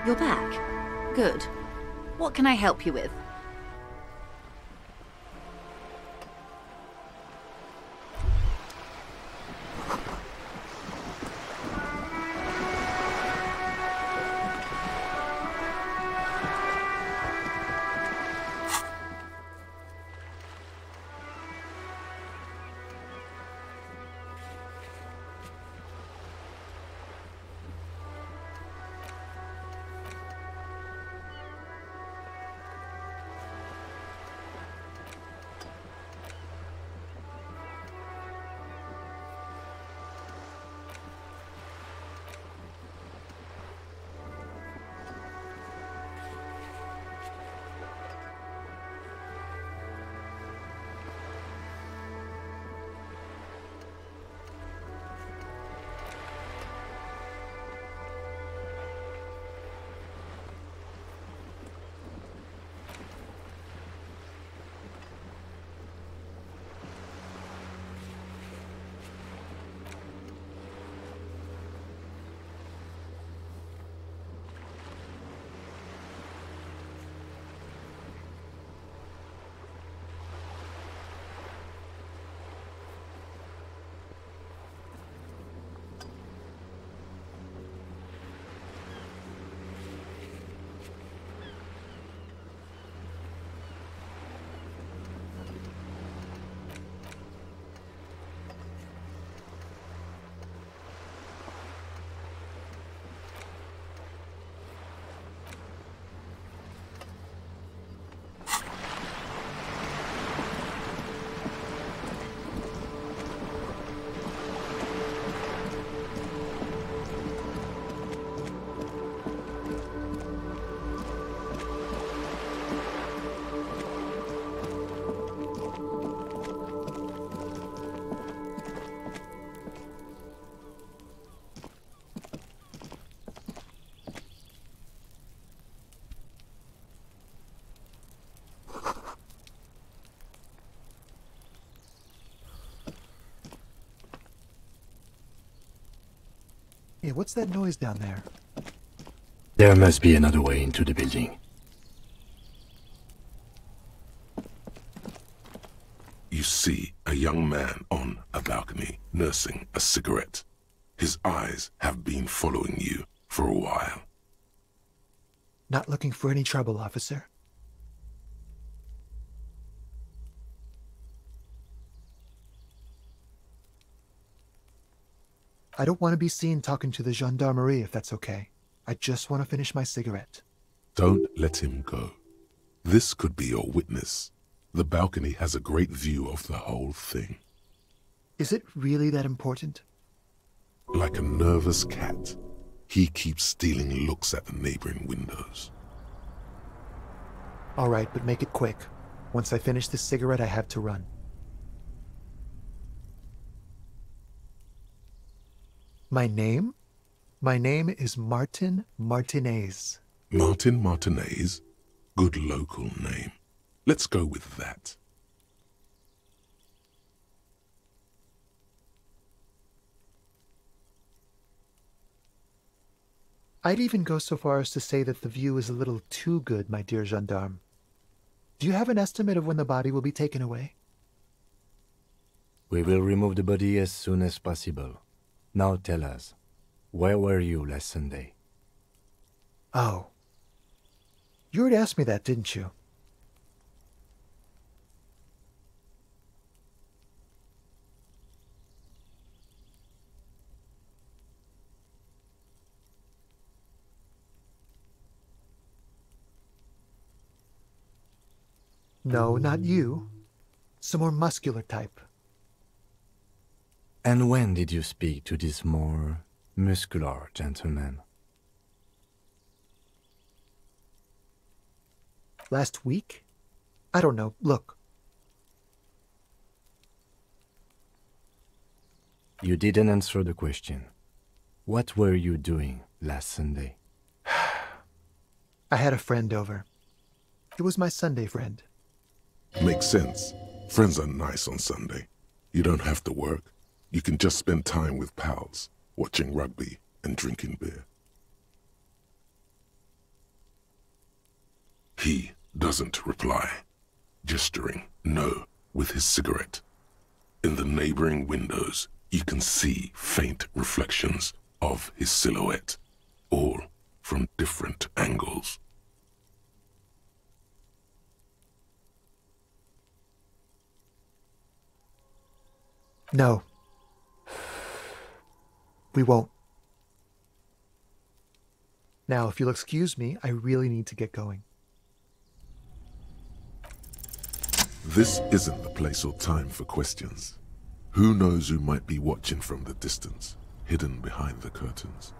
You're back. Good. What can I help you with? Hey, what's that noise down there? There must be another way into the building. You see a young man on a balcony nursing a cigarette. His eyes have been following you for a while. Not looking for any trouble, officer. I don't want to be seen talking to the gendarmerie, if that's okay. I just want to finish my cigarette. Don't let him go. This could be your witness. The balcony has a great view of the whole thing. Is it really that important? Like a nervous cat, he keeps stealing looks at the neighboring windows. All right, but make it quick. Once I finish this cigarette, I have to run. My name? My name is Martin Martinez. Martin Martinez? Good local name. Let's go with that. I'd even go so far as to say that the view is a little too good, my dear gendarme. Do you have an estimate of when the body will be taken away? We will remove the body as soon as possible. Now tell us, where were you last Sunday? Oh. You already asked me that, didn't you? No, not you. Some more muscular type. And when did you speak to this more muscular gentleman? Last week? I don't know. Look. You didn't answer the question. What were you doing last Sunday? I had a friend over. It was my Sunday friend. Makes sense. Friends are nice on Sunday. You don't have to work. You can just spend time with pals, watching rugby and drinking beer. He doesn't reply, gesturing no with his cigarette. In the neighboring windows, you can see faint reflections of his silhouette, all from different angles. No. We won't. Now, if you'll excuse me, I really need to get going. This isn't the place or time for questions. Who knows who might be watching from the distance, hidden behind the curtains?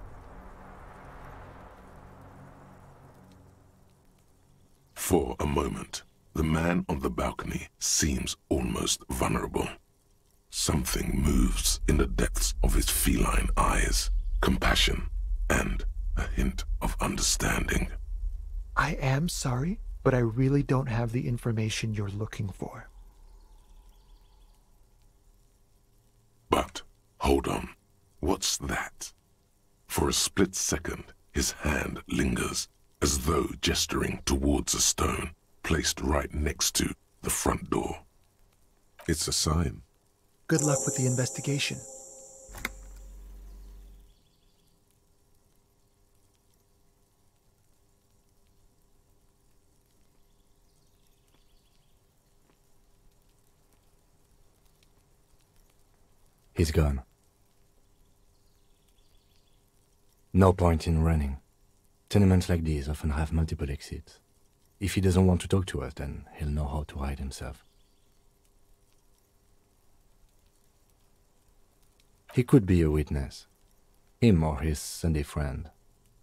For a moment, the man on the balcony seems almost vulnerable. Something moves in the depths of his feline eyes, compassion and a hint of understanding. I am sorry, but I really don't have the information you're looking for. But, hold on, what's that? For a split second, his hand lingers, as though gesturing towards a stone placed right next to the front door. It's a sign. Good luck with the investigation. He's gone. No point in running. Tenements like these often have multiple exits. If he doesn't want to talk to us, then he'll know how to hide himself. He could be a witness. Him or his Sunday friend.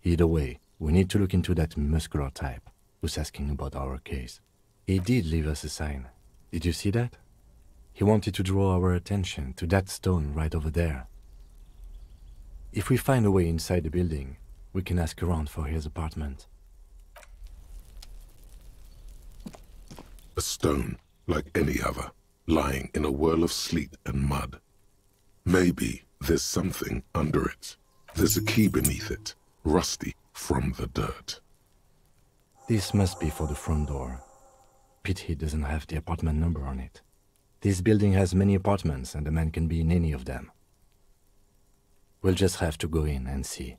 Either way, we need to look into that muscular type who's asking about our case. He did leave us a sign. Did you see that? He wanted to draw our attention to that stone right over there. If we find a way inside the building, we can ask around for his apartment. A stone, like any other, lying in a whirl of sleet and mud. Maybe there's something under it. There's a key beneath it, rusty from the dirt. This must be for the front door. Pity doesn't have the apartment number on it. This building has many apartments and the man can be in any of them. We'll just have to go in and see.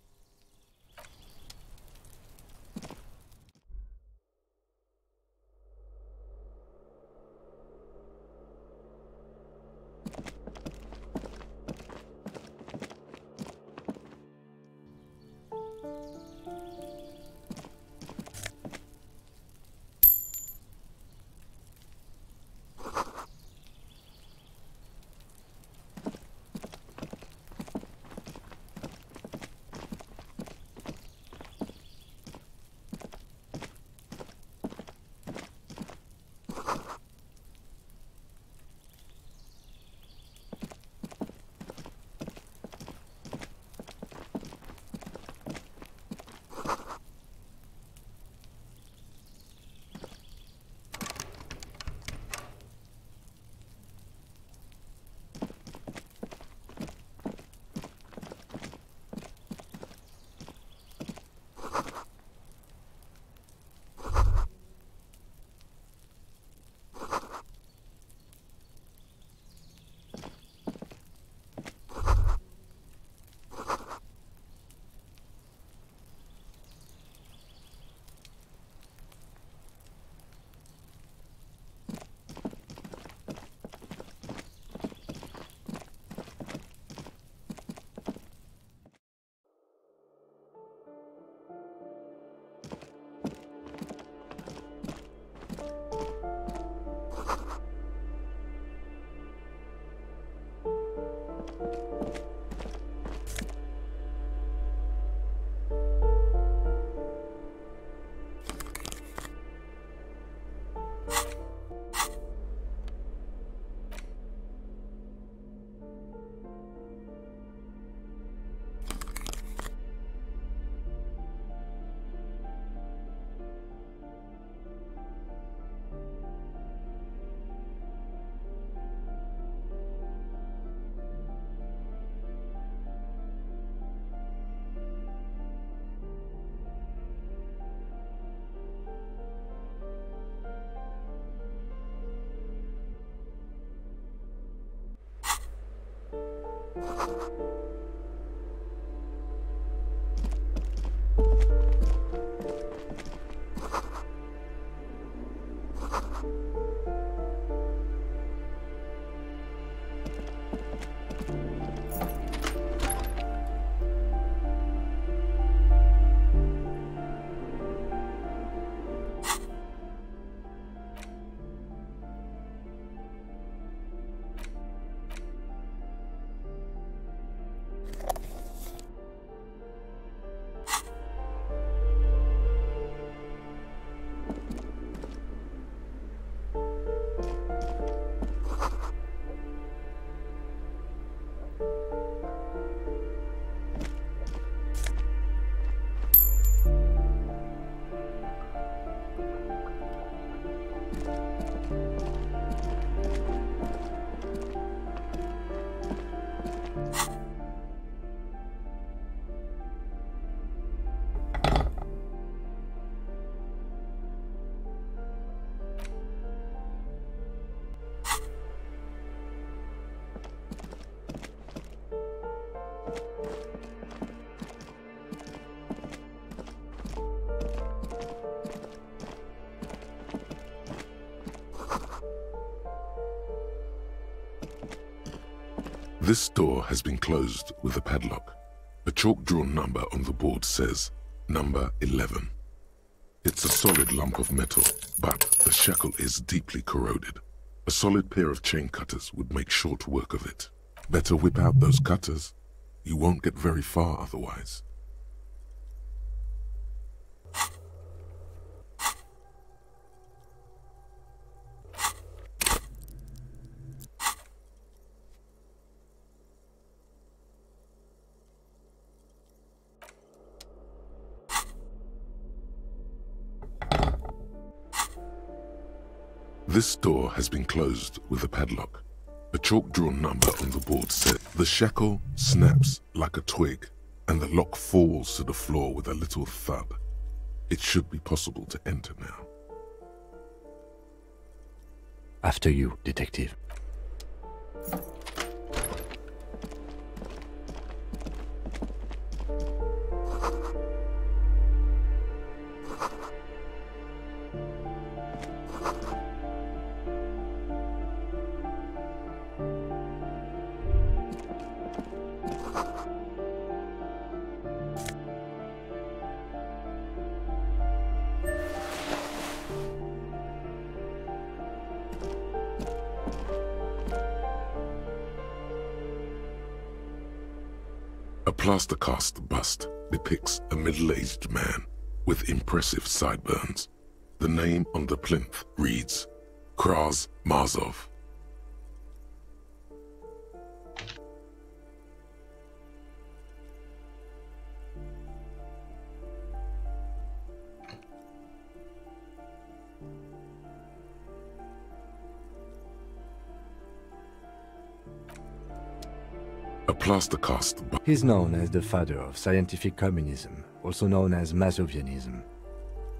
This door has been closed with a padlock. A chalk-drawn number on the board says, number 11. It's a solid lump of metal, but the shackle is deeply corroded. A solid pair of chain cutters would make short work of it. Better whip out those cutters. You won't get very far otherwise. This door has been closed with a padlock. A chalk-drawn number on the board said, the shackle snaps like a twig, and the lock falls to the floor with a little thud. It should be possible to enter now. After you, detective. A plaster cast bust depicts a middle-aged man with impressive sideburns. The name on the plinth reads, Kraz Marzov. A plaster cast. He's known as the father of scientific communism, also known as Masovianism.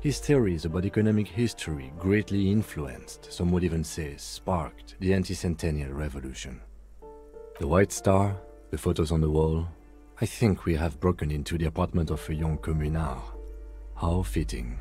His theories about economic history greatly influenced, some would even say sparked, the anti-centennial revolution. The White Star, the photos on the wall, I think we have broken into the apartment of a young communard. How fitting.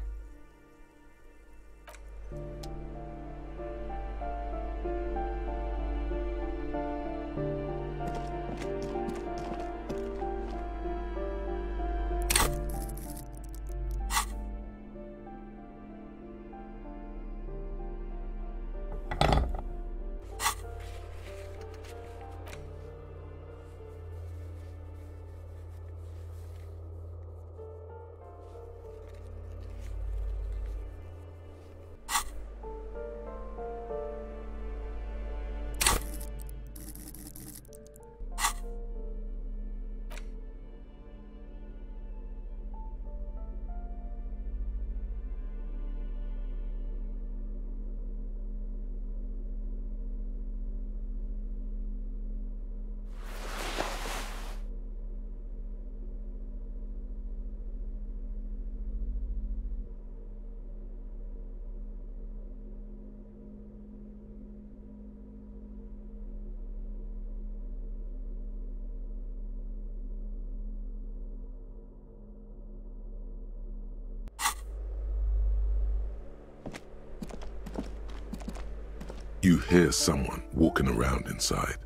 You hear someone walking around inside,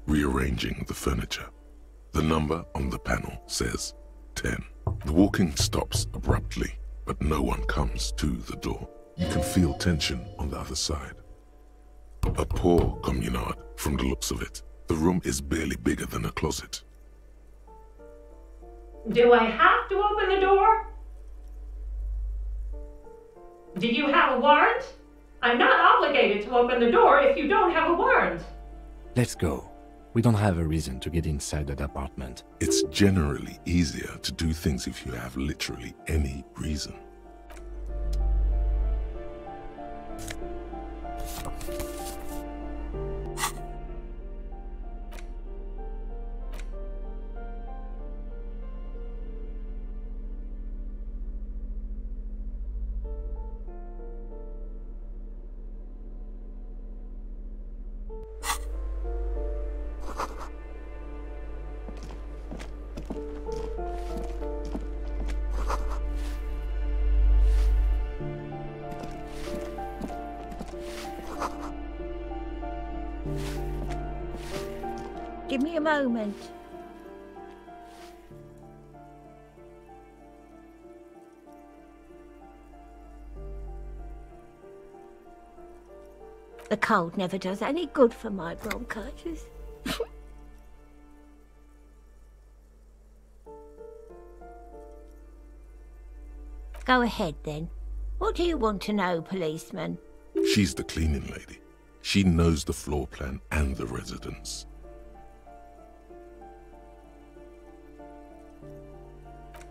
rearranging the furniture. The number on the panel says 10. The walking stops abruptly, but no one comes to the door. You can feel tension on the other side. A poor communard, from the looks of it. The room is barely bigger than a closet. Do I have to open the door? Do you have a warrant? I'm not obligated to open the door if you don't have a warrant. Let's go. We don't have a reason to get inside that apartment. It's generally easier to do things if you have literally any reason. Give me a moment. The cold never does any good for my bronchitis. Go ahead then. What do you want to know, policeman? She's the cleaning lady. She knows the floor plan and the residence.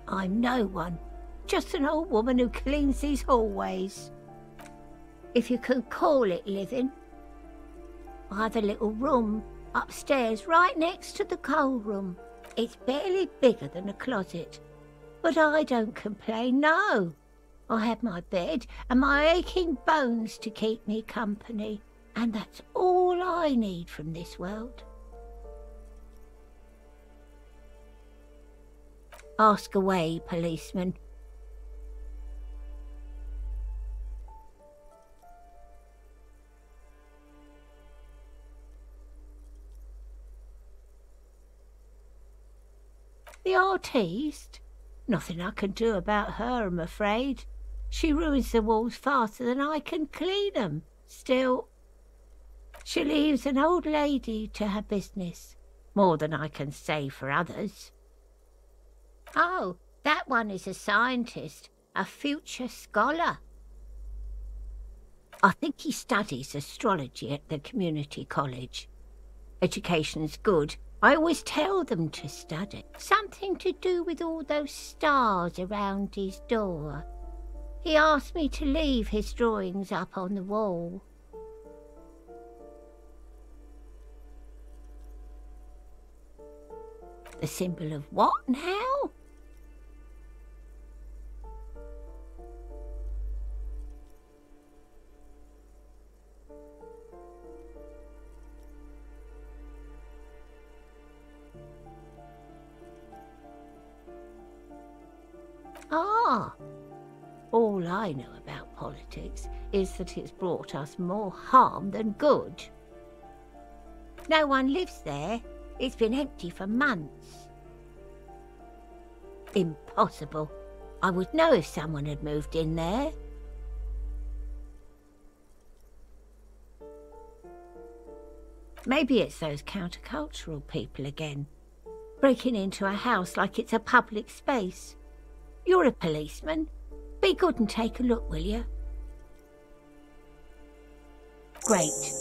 I'm no one. Just an old woman who cleans these hallways. If you can call it living. I have a little room upstairs right next to the coal room. It's barely bigger than a closet. But I don't complain, no. I have my bed and my aching bones to keep me company. And that's all I need from this world. Ask away, policeman. The artiste? Nothing I can do about her, I'm afraid. She ruins the walls faster than I can clean them. Still, she leaves an old lady to her business. More than I can say for others. Oh, that one is a scientist, a future scholar. I think he studies astrology at the community college. Education's good. I always tell them to study. Something to do with all those stars around his door. He asked me to leave his drawings up on the wall. The symbol of what now? Ah, all I know about politics is that it's brought us more harm than good. No one lives there. It's been empty for months. Impossible. I would know if someone had moved in there. Maybe it's those countercultural people again, breaking into a house like it's a public space. You're a policeman. Be good and take a look, will you? Great.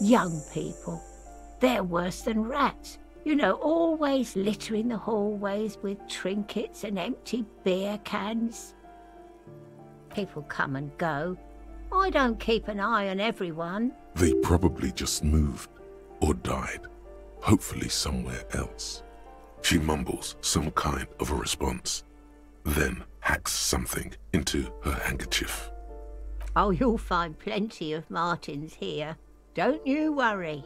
Young people. They're worse than rats. You know, always littering the hallways with trinkets and empty beer cans. People come and go. I don't keep an eye on everyone. They probably just moved or died, hopefully somewhere else. She mumbles some kind of a response, then hacks something into her handkerchief. Oh, you'll find plenty of Martins here. Don't you worry.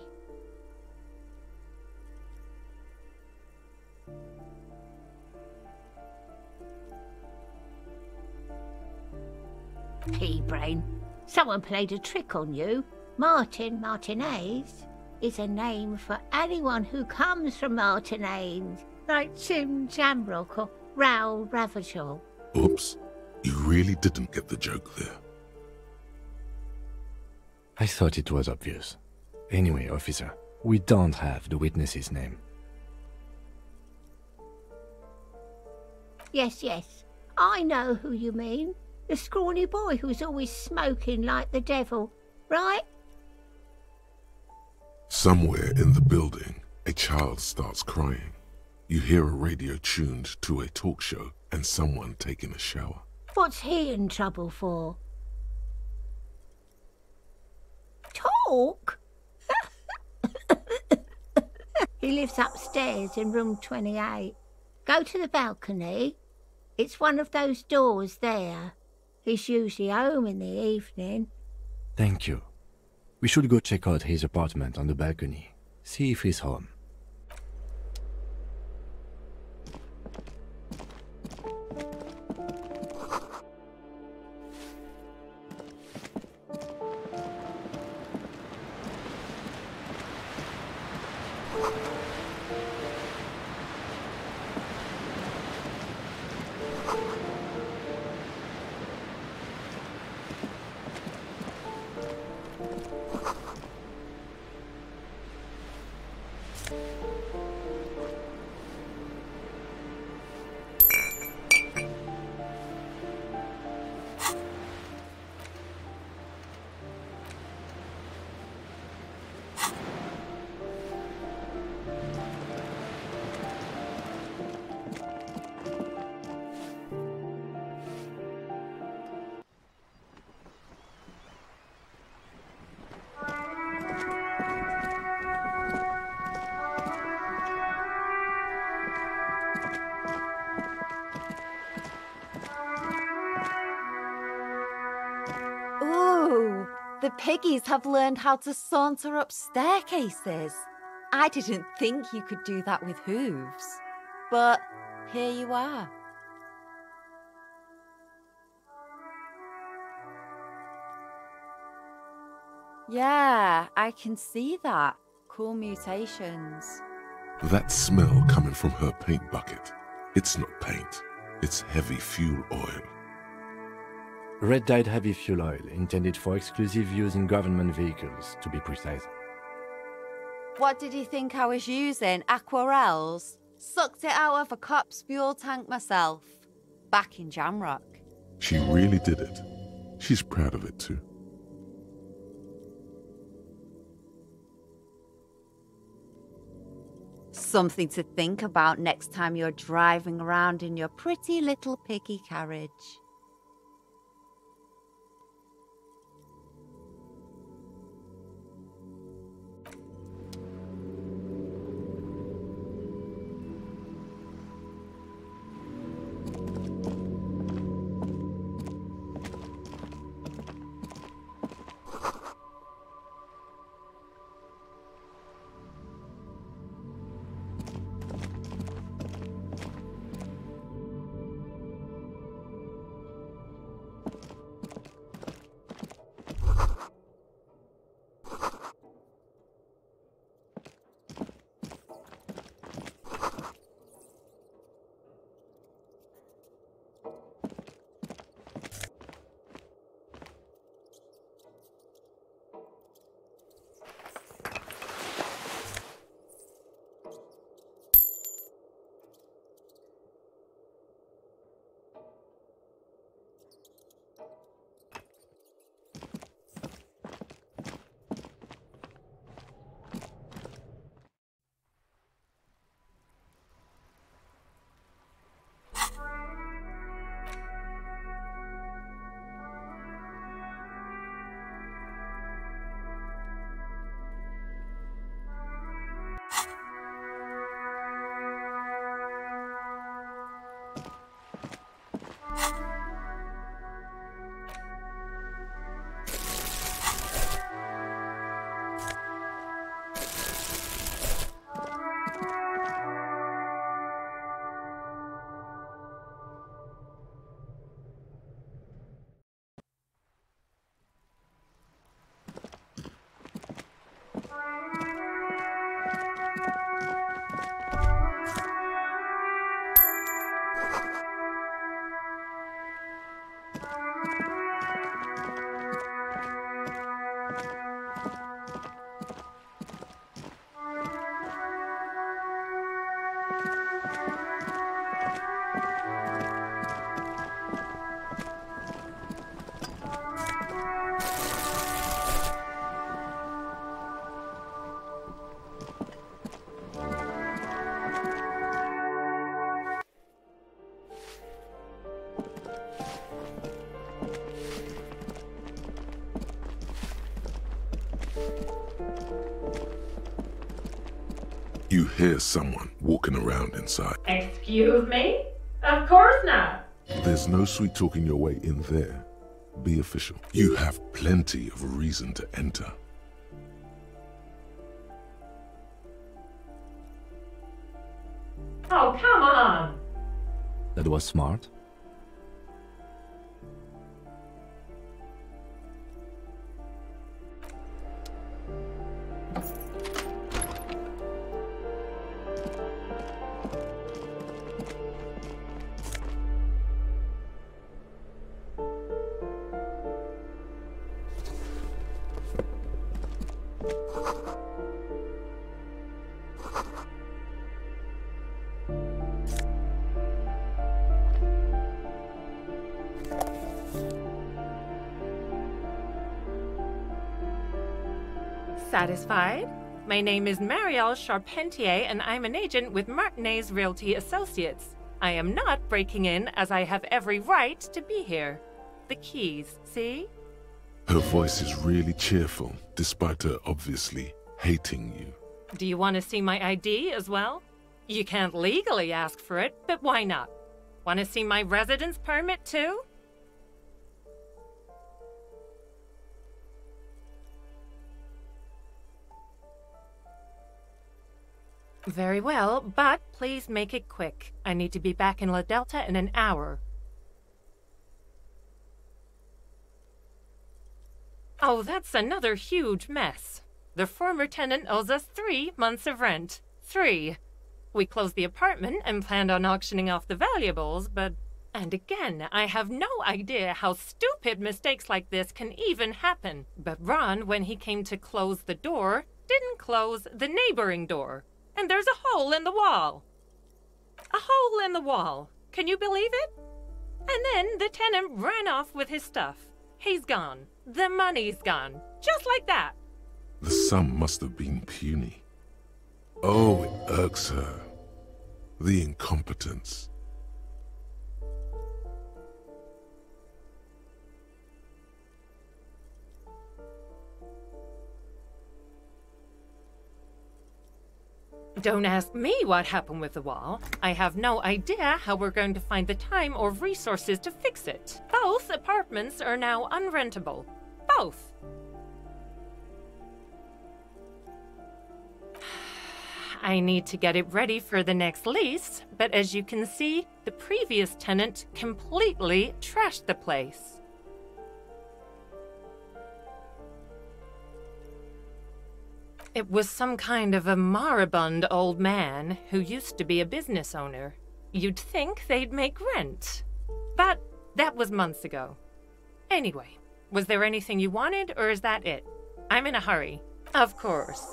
Pea-brain. Someone played a trick on you. Martinez, is a name for anyone who comes from Martinez, like Tim Jamrock or Raoul Ravachol. Oops, you really didn't get the joke there. I thought it was obvious. Anyway, officer, we don't have the witness's name. Yes, I know who you mean. The scrawny boy who's always smoking like the devil, right? Somewhere in the building, a child starts crying. You hear a radio tuned to a talk show and someone taking a shower. What's he in trouble for? Talk? He lives upstairs in room 28. Go to the balcony. It's one of those doors there. He's usually home in the evening. Thank you. We should go check out his apartment on the balcony. See if he's home. The piggies have learned how to saunter up staircases. I didn't think you could do that with hooves. But here you are. Yeah, I can see that. Cool mutations. That smell coming from her paint bucket. It's not paint. It's heavy fuel oil. Red-dyed heavy fuel oil, intended for exclusive use in government vehicles, to be precise. What did you think I was using? Aquarels? Sucked it out of a cop's fuel tank myself. Back in Jamrock. She really did it. She's proud of it too. Something to think about next time you're driving around in your pretty little piggy carriage. You hear someone walking around inside. Excuse me? Of course not. There's no sweet talking your way in there. Be official. You have plenty of reason to enter. Oh, come on. That was smart. Satisfied? My name is Marielle Charpentier, and I'm an agent with Martinez Realty Associates. I am not breaking in, as I have every right to be here. The keys, see? Her voice is really cheerful, despite her obviously hating you. Do you want to see my ID as well? You can't legally ask for it, but why not? Want to see my residence permit too? Very well, but please make it quick. I need to be back in La Delta in an hour. Oh, that's another huge mess. The former tenant owes us 3 months of rent. 3. We closed the apartment and planned on auctioning off the valuables, but... And again, I have no idea how stupid mistakes like this can even happen. But Ron, when he came to close the door, didn't close the neighboring door. And there's a hole in the wall. A hole in the wall. Can you believe it? And then the tenant ran off with his stuff. He's gone. The money's gone. Just like that. The sum must have been puny. Oh, it irks her. The incompetence. Don't ask me what happened with the wall. I have no idea how we're going to find the time or resources to fix it. Both apartments are now unrentable. Both. I need to get it ready for the next lease, but as you can see, the previous tenant completely trashed the place. It was some kind of a moribund old man who used to be a business owner. You'd think they'd make rent. But that was months ago. Anyway, was there anything you wanted, or is that it? I'm in a hurry. Of course.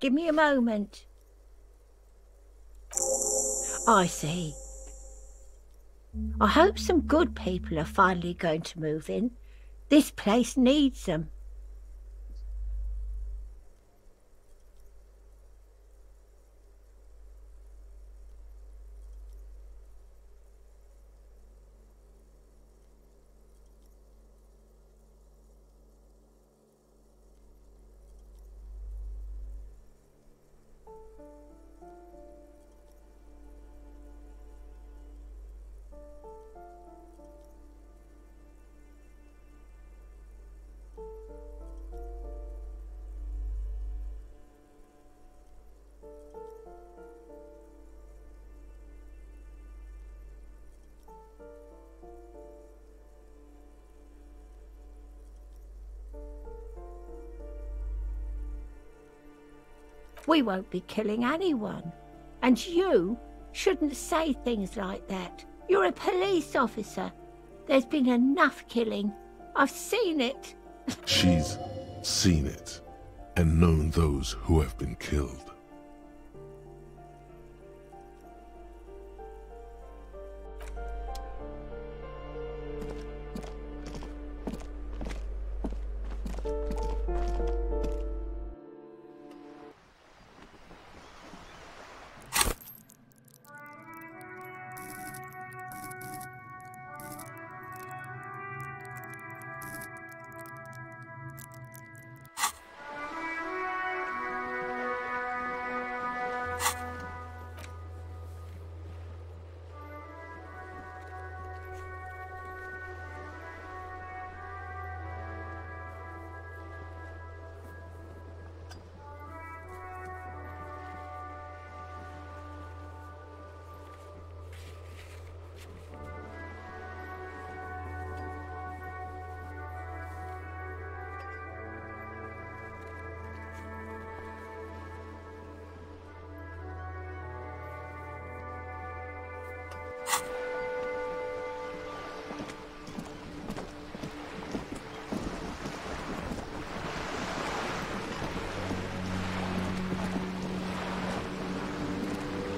Give me a moment. I see. I hope some good people are finally going to move in. This place needs them. We won't be killing anyone. And you shouldn't say things like that. You're a police officer. There's been enough killing. I've seen it. She's seen it and known those who have been killed.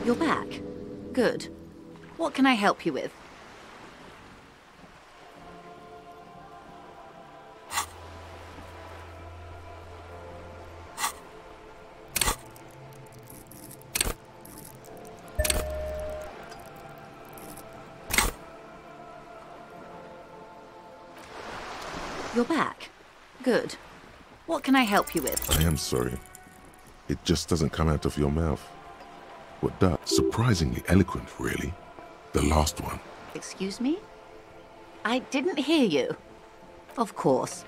You're back. Good. What can I help you with? You're back. Good. What can I help you with? I am sorry. It just doesn't come out of your mouth. What does? Surprisingly eloquent, really. The last one. Excuse me? I didn't hear you. Of course.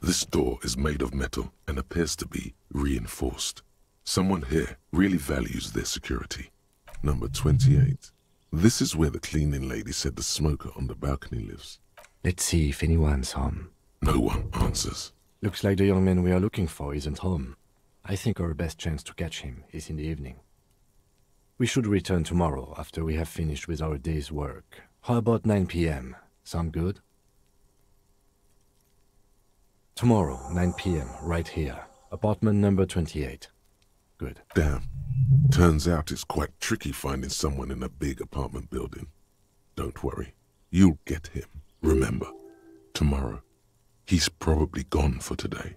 This door is made of metal and appears to be reinforced. Someone here really values their security. Number 28. This is where the cleaning lady said the smoker on the balcony lives. Let's see if anyone's home. No one answers. Looks like the young man we are looking for isn't home. I think our best chance to catch him is in the evening. We should return tomorrow after we have finished with our day's work. How about 9 p.m.? Sound good? Tomorrow, 9 p.m., right here. Apartment number 28. Good. Damn. Turns out it's quite tricky finding someone in a big apartment building. Don't worry. You'll get him. Remember, tomorrow. He's probably gone for today.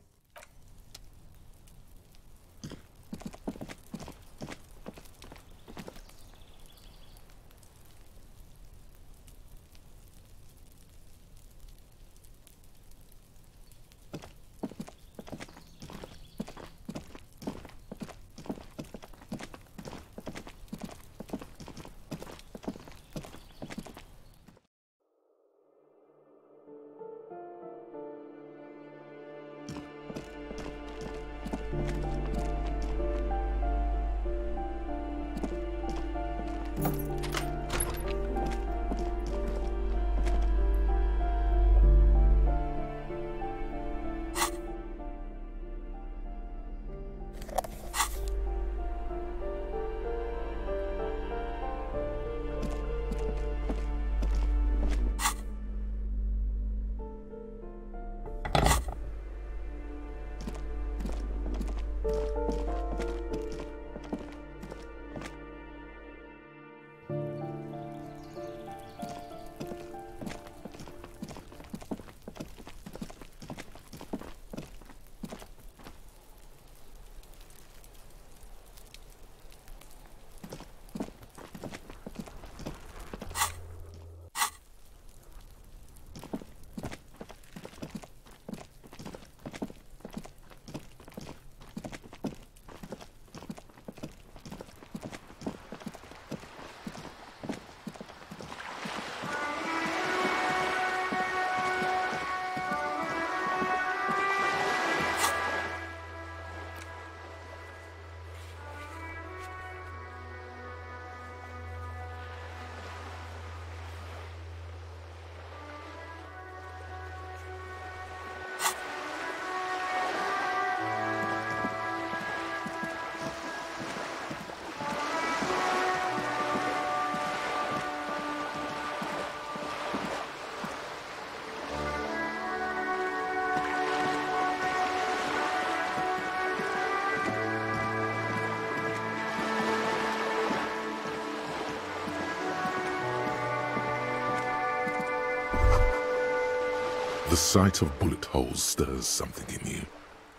The sight of bullet holes stirs something in you,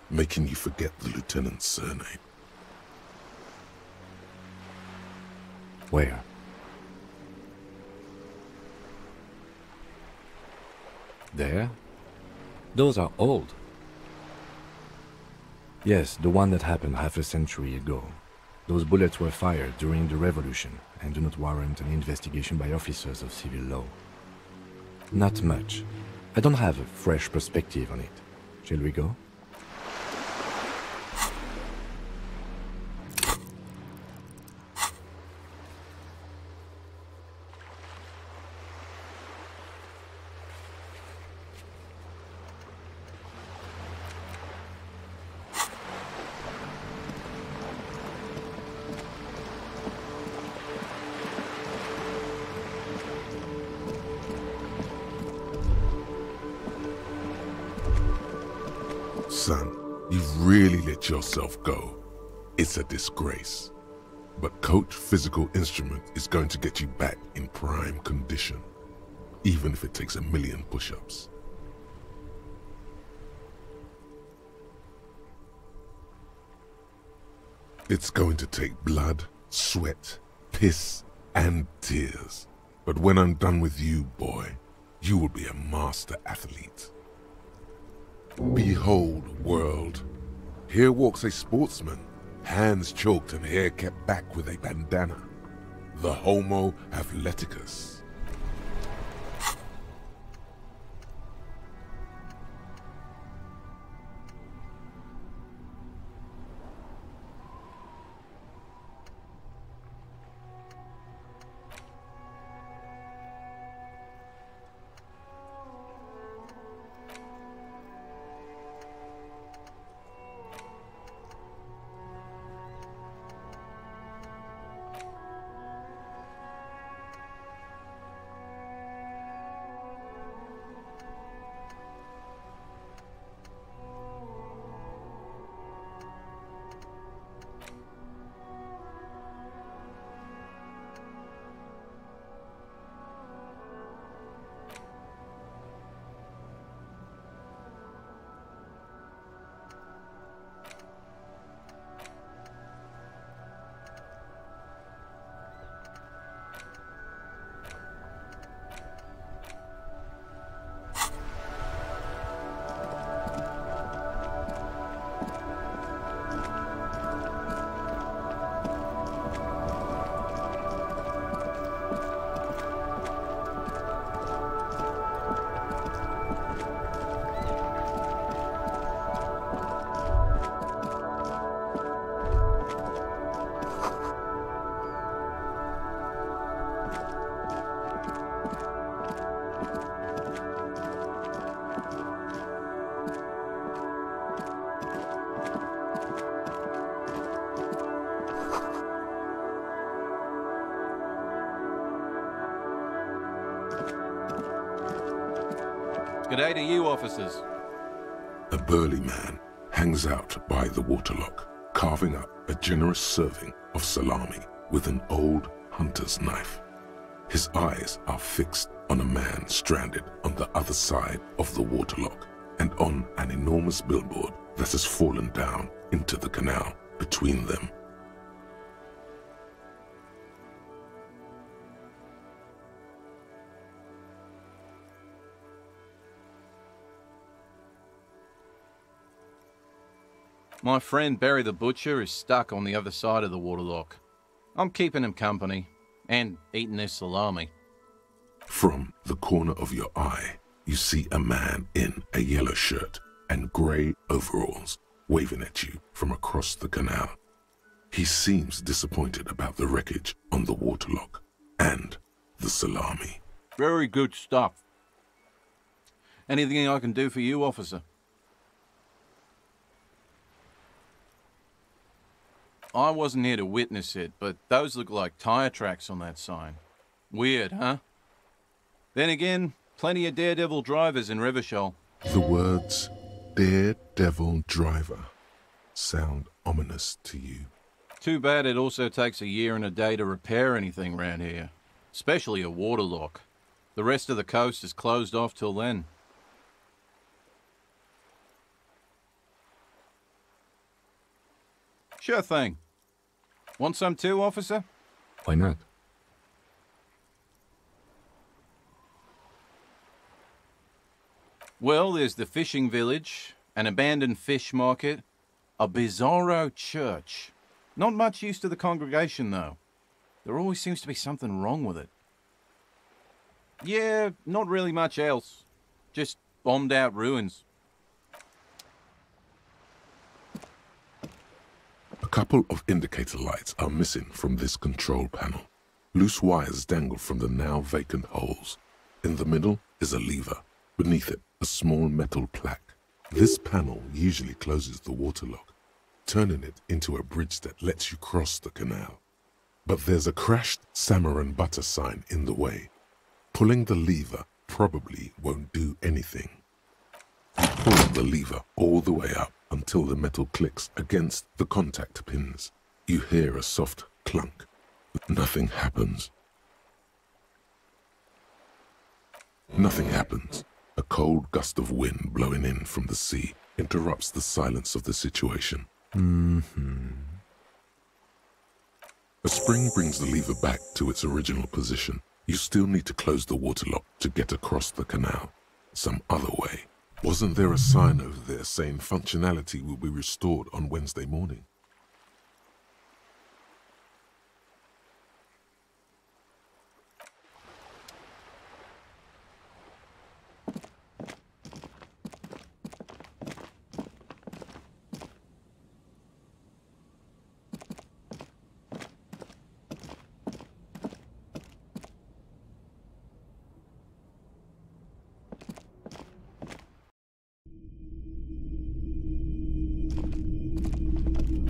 making you forget the lieutenant's surname. Where? There? Those are old. Yes, the one that happened half a century ago. Those bullets were fired during the revolution and do not warrant an investigation by officers of civil law. Not much. I don't have a fresh perspective on it. Shall we go? Son, you've really let yourself go. It's a disgrace. But Coach Physical Instrument is going to get you back in prime condition, even if it takes 1,000,000 push-ups. It's going to take blood, sweat, piss, and tears. But when I'm done with you, boy, you will be a master athlete. Behold, world. Here walks a sportsman, hands choked and hair kept back with a bandana. The Homo Athleticus. G'day to you, officers. A burly man hangs out by the waterlock, carving up a generous serving of salami with an old hunter's knife. His eyes are fixed on a man stranded on the other side of the waterlock and on an enormous billboard that has fallen down into the canal between them. My friend Barry the Butcher is stuck on the other side of the waterlock. I'm keeping him company and eating his salami. From the corner of your eye, you see a man in a yellow shirt and grey overalls waving at you from across the canal. He seems disappointed about the wreckage on the waterlock and the salami. Very good stuff. Anything I can do for you, officer? I wasn't here to witness it, but those look like tire tracks on that sign. Weird, huh? Then again, plenty of daredevil drivers in Rivershoal. The words daredevil driver sound ominous to you. Too bad it also takes a year and a day to repair anything round here, especially a waterlock. The rest of the coast is closed off till then. Sure thing. Want some too, officer? Why not? Well, there's the fishing village, an abandoned fish market, a bizarro church. Not much use to the congregation, though. There always seems to be something wrong with it. Yeah, not really much else. Just bombed out ruins. A couple of indicator lights are missing from this control panel. Loose wires dangle from the now vacant holes. In the middle is a lever. Beneath it, a small metal plaque. This panel usually closes the waterlock, turning it into a bridge that lets you cross the canal. But there's a crashed salmon and butter sign in the way. Pulling the lever probably won't do anything. You pull the lever all the way up until the metal clicks against the contact pins. You hear a soft clunk, but nothing happens. Nothing happens. A cold gust of wind blowing in from the sea interrupts the silence of the situation. A spring brings the lever back to its original position. You still need to close the waterlock to get across the canal. Some other way. Wasn't there a sign over there saying functionality will be restored on Wednesday morning?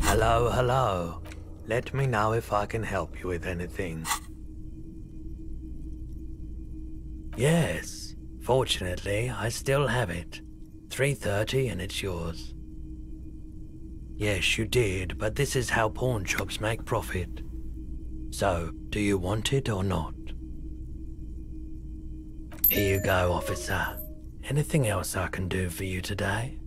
Hello, hello. Let me know if I can help you with anything. Yes, fortunately, I still have it. 3:30 and it's yours. Yes, you did, but this is how pawn shops make profit. So, do you want it or not? Here you go, officer. Anything else I can do for you today?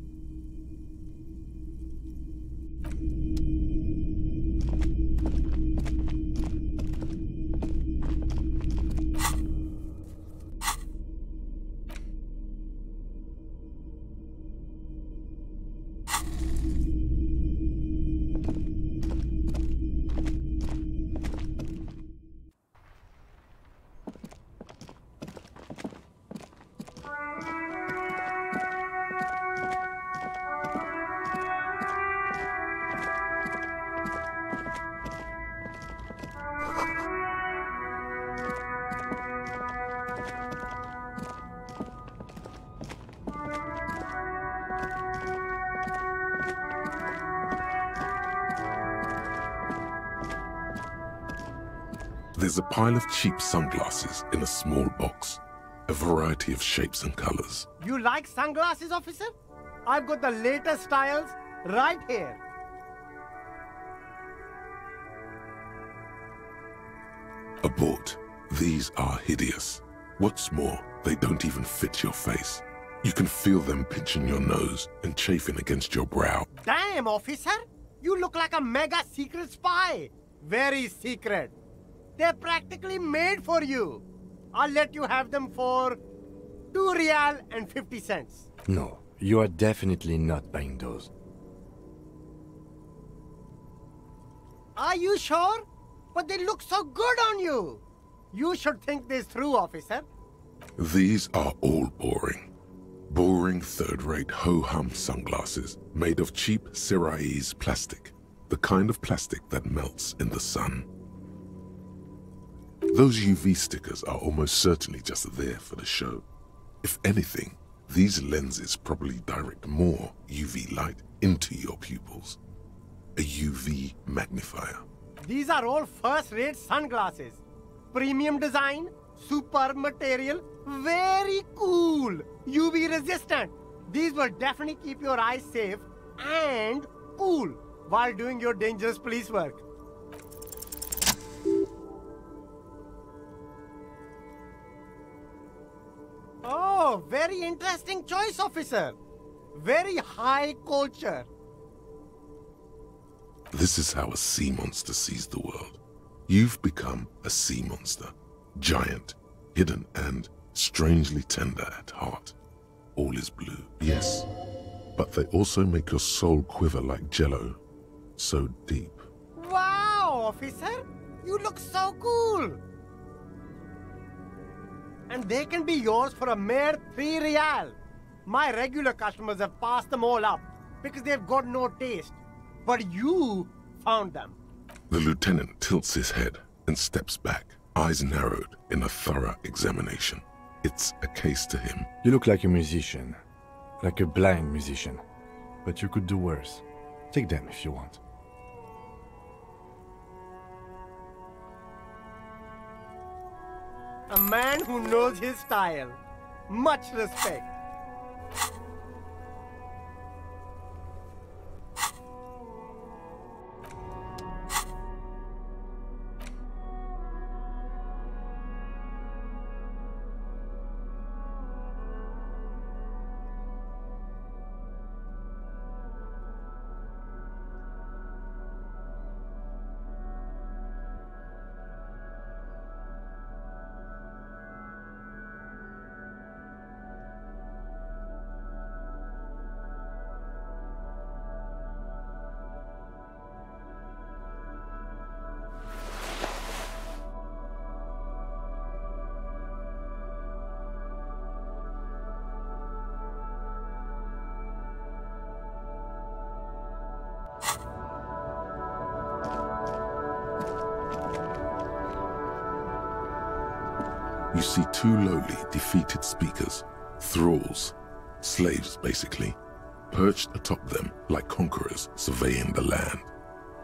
There's a pile of cheap sunglasses in a small box. a variety of shapes and colors. You like sunglasses, officer? I've got the latest styles right here. Abort. These are hideous. What's more, they don't even fit your face. You can feel them pinching your nose and chafing against your brow. Damn, officer! You look like a mega secret spy. Very secret. They're practically made for you. I'll let you have them for 2 real and 50 cents. No, you are definitely not buying those. Are you sure? But they look so good on you. You should think this through, officer. These are all boring. Boring third-rate ho-hum sunglasses made of cheap Syrahese plastic. The kind of plastic that melts in the sun. Those UV stickers are almost certainly just there for the show. If anything, these lenses probably direct more UV light into your pupils. A UV magnifier. These are all first-rate sunglasses. Premium design, superb material, very cool, UV resistant. These will definitely keep your eyes safe and cool while doing your dangerous police work. Oh, very interesting choice, officer. Very high culture. This is how a sea monster sees the world. You've become a sea monster. Giant, hidden, and strangely tender at heart. All is blue, yes. But they also make your soul quiver like jello. So deep. Wow, officer! You look so cool! And they can be yours for a mere 3 real. My regular customers have passed them all up because they've got no taste. But you found them. The lieutenant tilts his head and steps back, eyes narrowed in a thorough examination. It's a case to him. You look like a musician. Like a blind musician. But you could do worse. Take them if you want. A man who knows his style. Much respect. You see 2 lowly, defeated speakers, thralls, slaves basically, perched atop them like conquerors surveying the land.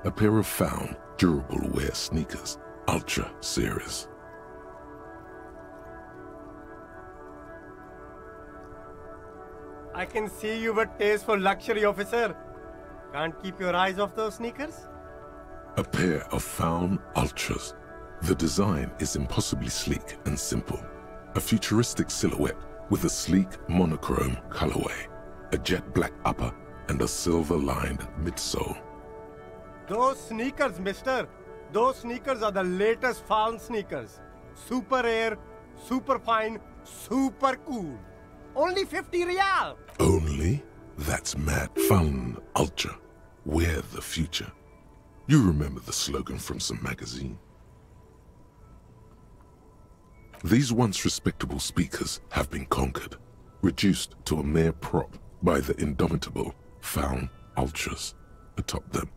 A pair of found, durable wear sneakers, Ultra Series. I can see you've a taste for luxury, officer. Can't keep your eyes off those sneakers? A pair of found Ultras. The design is impossibly sleek and simple. A futuristic silhouette with a sleek monochrome colorway, a jet black upper, and a silver-lined midsole. Those sneakers, mister. Those sneakers are the latest found sneakers. Super air, super fine, super cool. Only 50 real. Only? That's mad. Found Ultra. Wear the future. You remember the slogan from some magazine. These once respectable speakers have been conquered, reduced to a mere prop by the indomitable found Ultras atop them.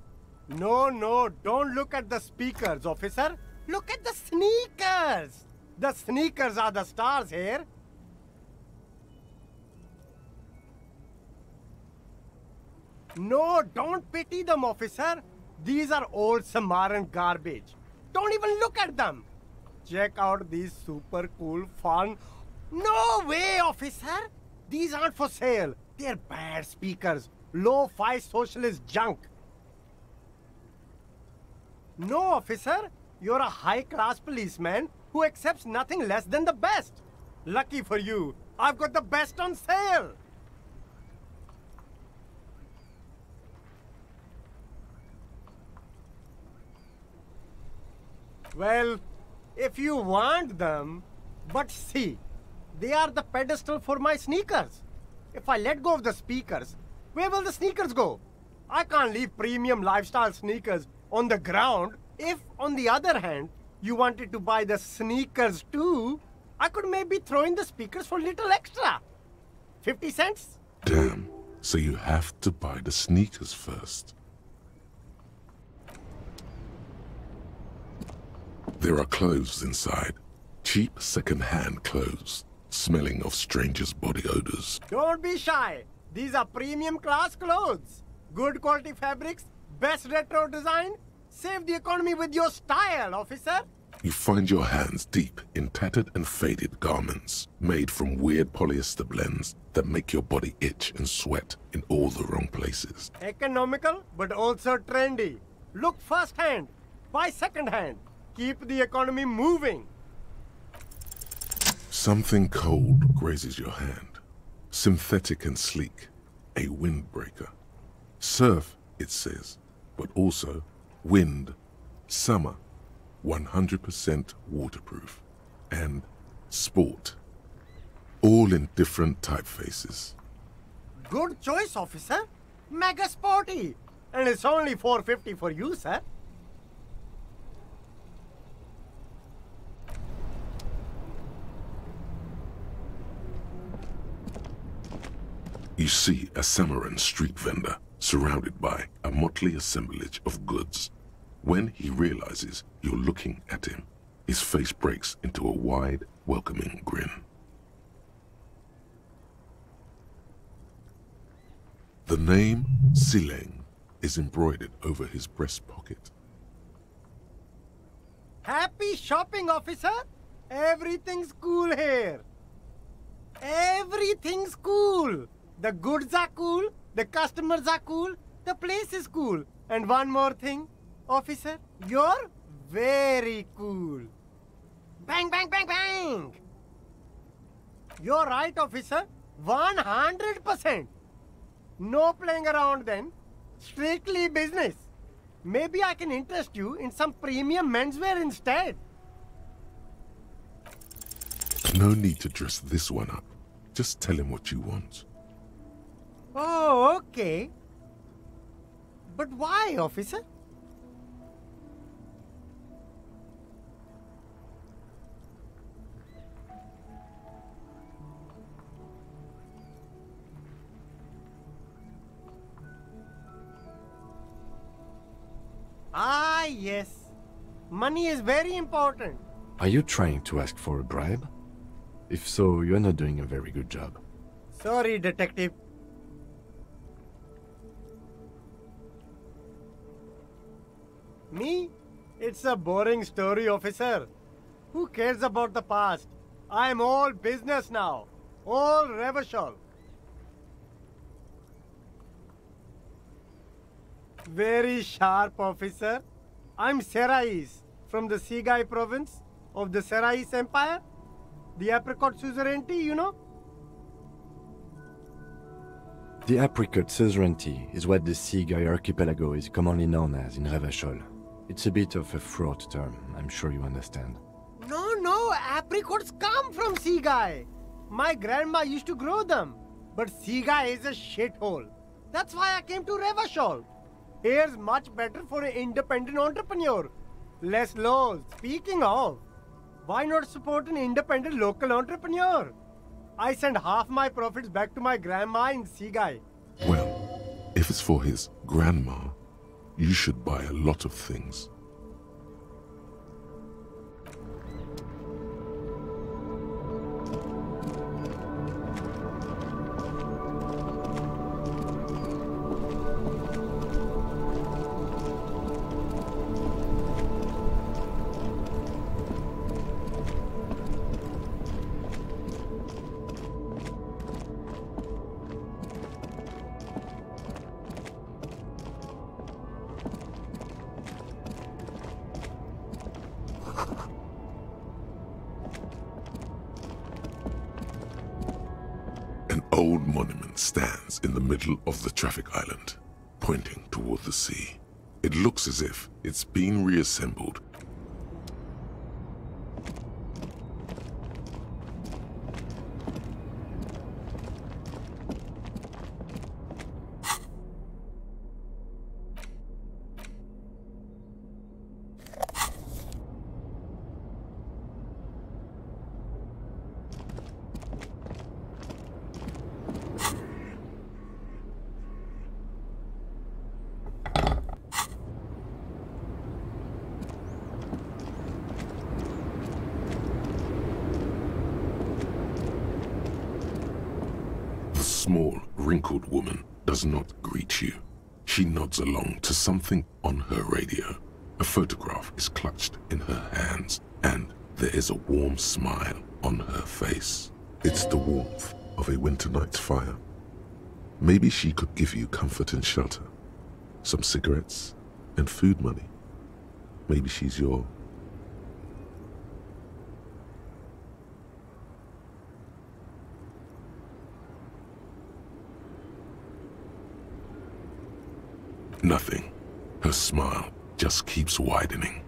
No, don't look at the speakers, officer. Look at the sneakers. The sneakers are the stars here. No, don't pity them, officer. These are old Samaran garbage. Don't even look at them. Check out these super cool, fun No way, officer! These aren't for sale. They're bad speakers. Low-fi socialist junk. No, officer. You're a high-class policeman who accepts nothing less than the best. Lucky for you, I've got the best on sale. Well, if you want them, but see, they are the pedestal for my sneakers. If I let go of the speakers, where will the sneakers go? I can't leave premium lifestyle sneakers on the ground. If, on the other hand, you wanted to buy the sneakers too, I could maybe throw in the speakers for a little extra. 50 cents? Damn, so you have to buy the sneakers first. There are clothes inside. Cheap second-hand clothes, smelling of strangers' body odors. Don't be shy. These are premium class clothes. Good quality fabrics, best retro design. Save the economy with your style, officer. You find your hands deep in tattered and faded garments, made from weird polyester blends that make your body itch and sweat in all the wrong places. Economical, but also trendy. Look first-hand, buy second-hand. Keep the economy moving. Something cold grazes your hand. Synthetic and sleek. A windbreaker. Surf, it says, but also wind, summer, 100% waterproof, and sport. All in different typefaces. Good choice, officer. Mega sporty. And it's only $4.50 for you, sir. You see a Samaran street vendor surrounded by a motley assemblage of goods. When he realizes you're looking at him, his face breaks into a wide, welcoming grin. The name Siileng is embroidered over his breast pocket. Happy shopping, officer. Everything's cool here. Everything's cool. The goods are cool, the customers are cool, the place is cool. And one more thing, officer, you're very cool. Bang, bang, bang, bang! You're right, officer. 100%. No playing around then. Strictly business. Maybe I can interest you in some premium menswear instead. No need to dress this one up. Just tell him what you want. Oh, okay. But why, officer? Ah, yes. Money is very important. Are you trying to ask for a bribe? If so, you're not doing a very good job. Sorry, detective. Me? It's a boring story, officer. Who cares about the past? I'm all business now. All Revachol. Very sharp, officer. I'm Serais, from the Sigai province of the Serais Empire. The apricot suzerainty, you know? The apricot suzerainty is what the Sigai archipelago is commonly known as in Revachol. It's a bit of a fraught term, I'm sure you understand. No, apricots come from Sigai. My grandma used to grow them. But Sigai is a shithole. That's why I came to Revachol. Here's much better for an independent entrepreneur. Less laws. Speaking of, why not support an independent local entrepreneur? I send half my profits back to my grandma in Sigai. Well, if it's for his grandma, you should buy a lot of things. man stands in the middle of the traffic island, pointing toward the sea. It looks as if it's been reassembled. The small, wrinkled woman does not greet you. She nods along to something on her radio. A photograph is clutched in her hands, and there is a warm smile on her face. It's the warmth of a winter night's fire. Maybe she could give you comfort and shelter, some cigarettes and food money. Maybe she's your... Nothing. Her smile just keeps widening.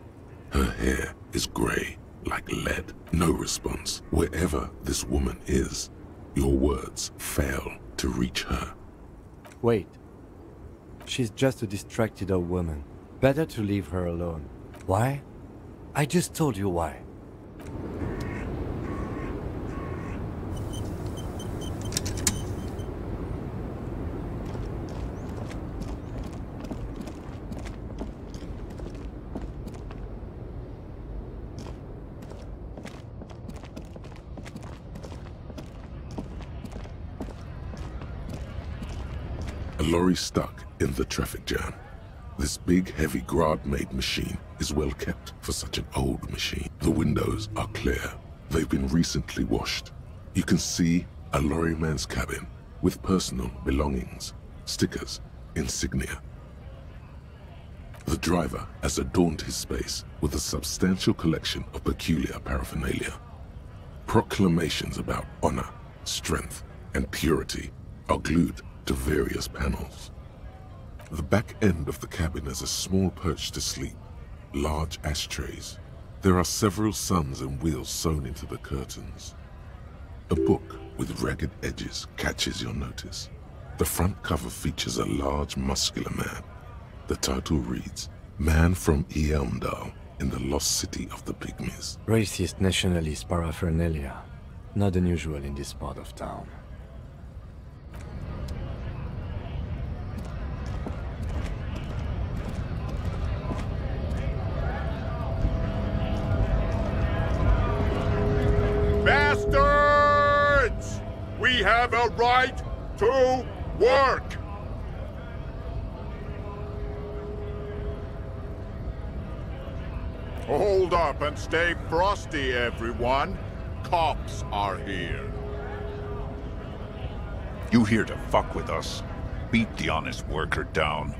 Her hair is gray, like lead. No response. Wherever this woman is, your words fail to reach her. Wait. She's just a distracted old woman. Better to leave her alone. Why? I just told you why. A lorry stuck in the traffic jam. This big, heavy Grad-made machine is well kept for such an old machine. The windows are clear. They've been recently washed. You can see a lorryman's cabin with personal belongings, stickers, insignia. The driver has adorned his space with a substantial collection of peculiar paraphernalia. Proclamations about honor, strength, and purity are glued to various panels. The back end of the cabin has a small perch to sleep, large ashtrays. There are several suns and wheels sewn into the curtains. A book with ragged edges catches your notice. The front cover features a large, muscular man. The title reads, Man from Eamdal in the Lost City of the Pygmies. Racist nationalist paraphernalia. Not unusual in this part of town. Bastards! We have a right to work! Hold up and stay frosty, everyone. Cops are here. You here to fuck with us? Beat the honest worker down.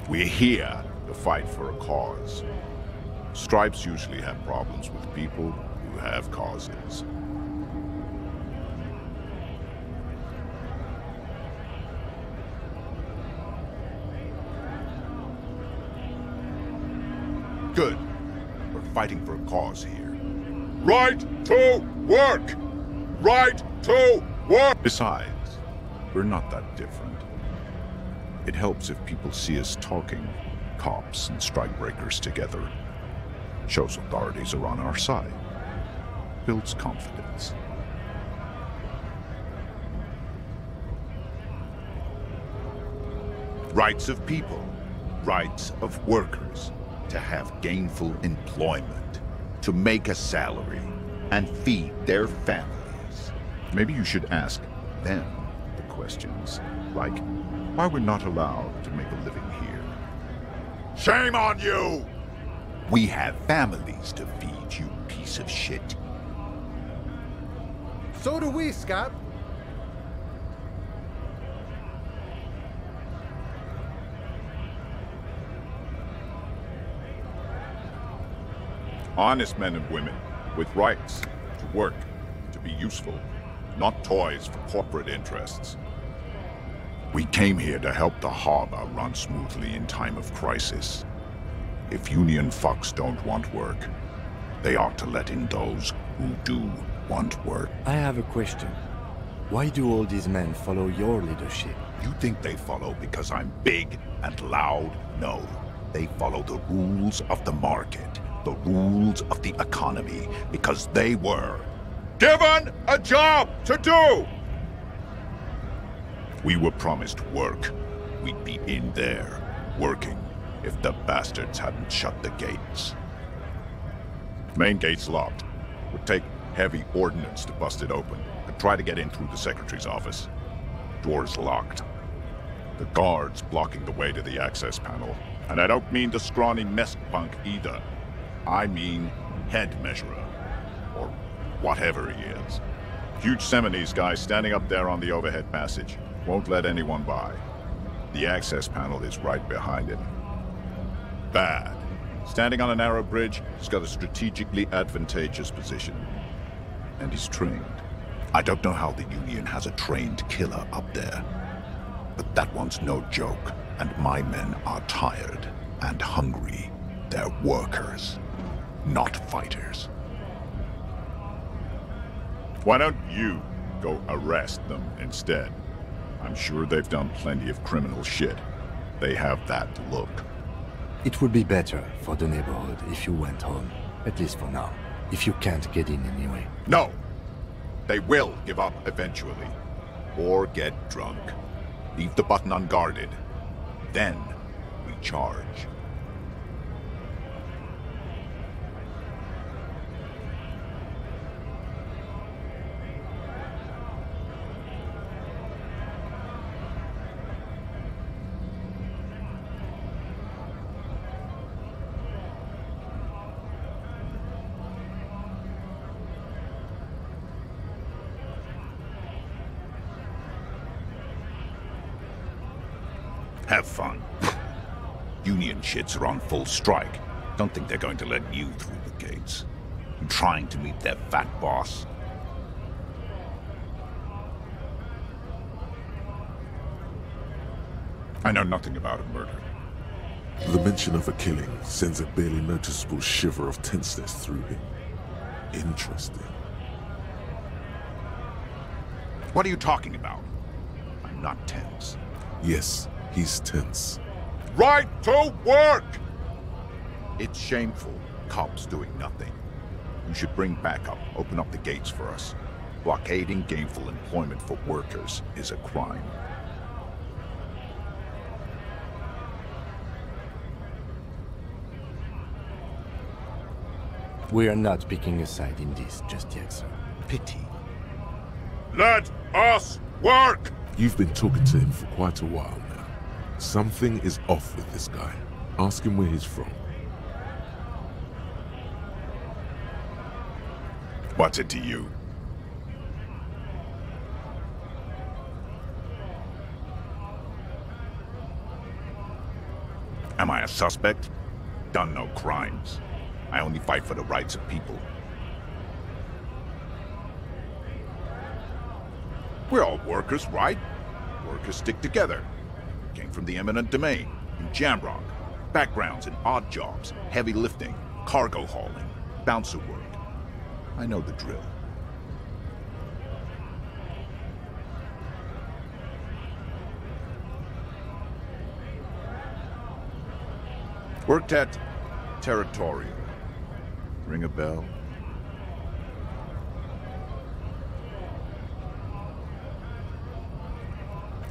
We're here To fight for a cause. Stripes usually have problems with people who have causes. Good. We're fighting for a cause here. Right to work! Right to work! Besides, we're not that different. It helps if people see us talking, cops and strikebreakers together. Shows authorities are on our side. Builds confidence. Rights of people. Rights of workers. To have gainful employment. To make a salary. And feed their families. Maybe you should ask them the questions. Like, why we're not allowed to make a living here. Shame on you! We have families to feed, you piece of shit. So do we, Scab. Honest men and women with rights to work, to be useful, not toys for corporate interests. We came here to help the harbor run smoothly in time of crisis. If Union fucks don't want work, they ought to let in those who do want work. I have a question. Why do all these men follow your leadership? You think they follow because I'm big and loud? No. They follow the rules of the market, the rules of the economy, because they were given a job to do! We were promised work. We'd be in there, working, if the bastards hadn't shut the gates. Main gate's locked. Would take heavy ordnance to bust it open. Could try to get in through the secretary's office. Door's locked. The guard's blocking the way to the access panel. And I don't mean the scrawny mess punk either. I mean head measurer. Or whatever he is. Huge Seminese guy standing up there on the overhead passage. Won't let anyone by. The access panel is right behind him. Bad. Standing on a narrow bridge, he's got a strategically advantageous position. And he's trained. I don't know how the Union has a trained killer up there. But that one's no joke, and my men are tired and hungry. They're workers, not fighters. Why don't you go arrest them instead? I'm sure they've done plenty of criminal shit. They have that look. It would be better for the neighborhood if you went home, at least for now, if you can't get in anyway. No! They will give up eventually. Or get drunk. Leave the button unguarded. Then we charge. Have fun. Union shits are on full strike. Don't think they're going to let you through the gates. You trying to meet their fat boss? I know nothing about a murder. The mention of a killing sends a barely noticeable shiver of tenseness through him. Interesting. What are you talking about? I'm not tense. Yes, he's tense. Right to work! It's shameful. Cops doing nothing. You should bring backup. Open up the gates for us. Blockading gainful employment for workers is a crime. We are not picking a side in this just yet, sir. Pity. Let us work! You've been talking to him for quite a while now. Something is off with this guy. Ask him where he's from. What's it to you? Am I a suspect? Done no crimes. I only fight for the rights of people. We're all workers, right? Workers stick together. Came from the eminent domain, in Jamrock. Backgrounds in odd jobs, heavy lifting, cargo hauling, bouncer work. I know the drill. Worked at Territorial. Ring a bell?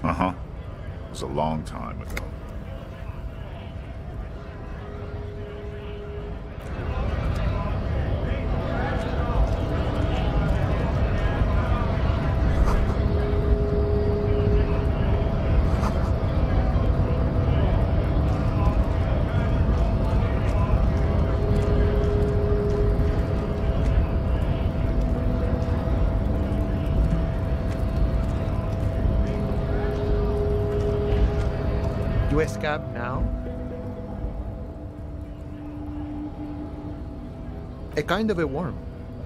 Uh-huh. It was a long time ago. Scab now? A kind of a worm,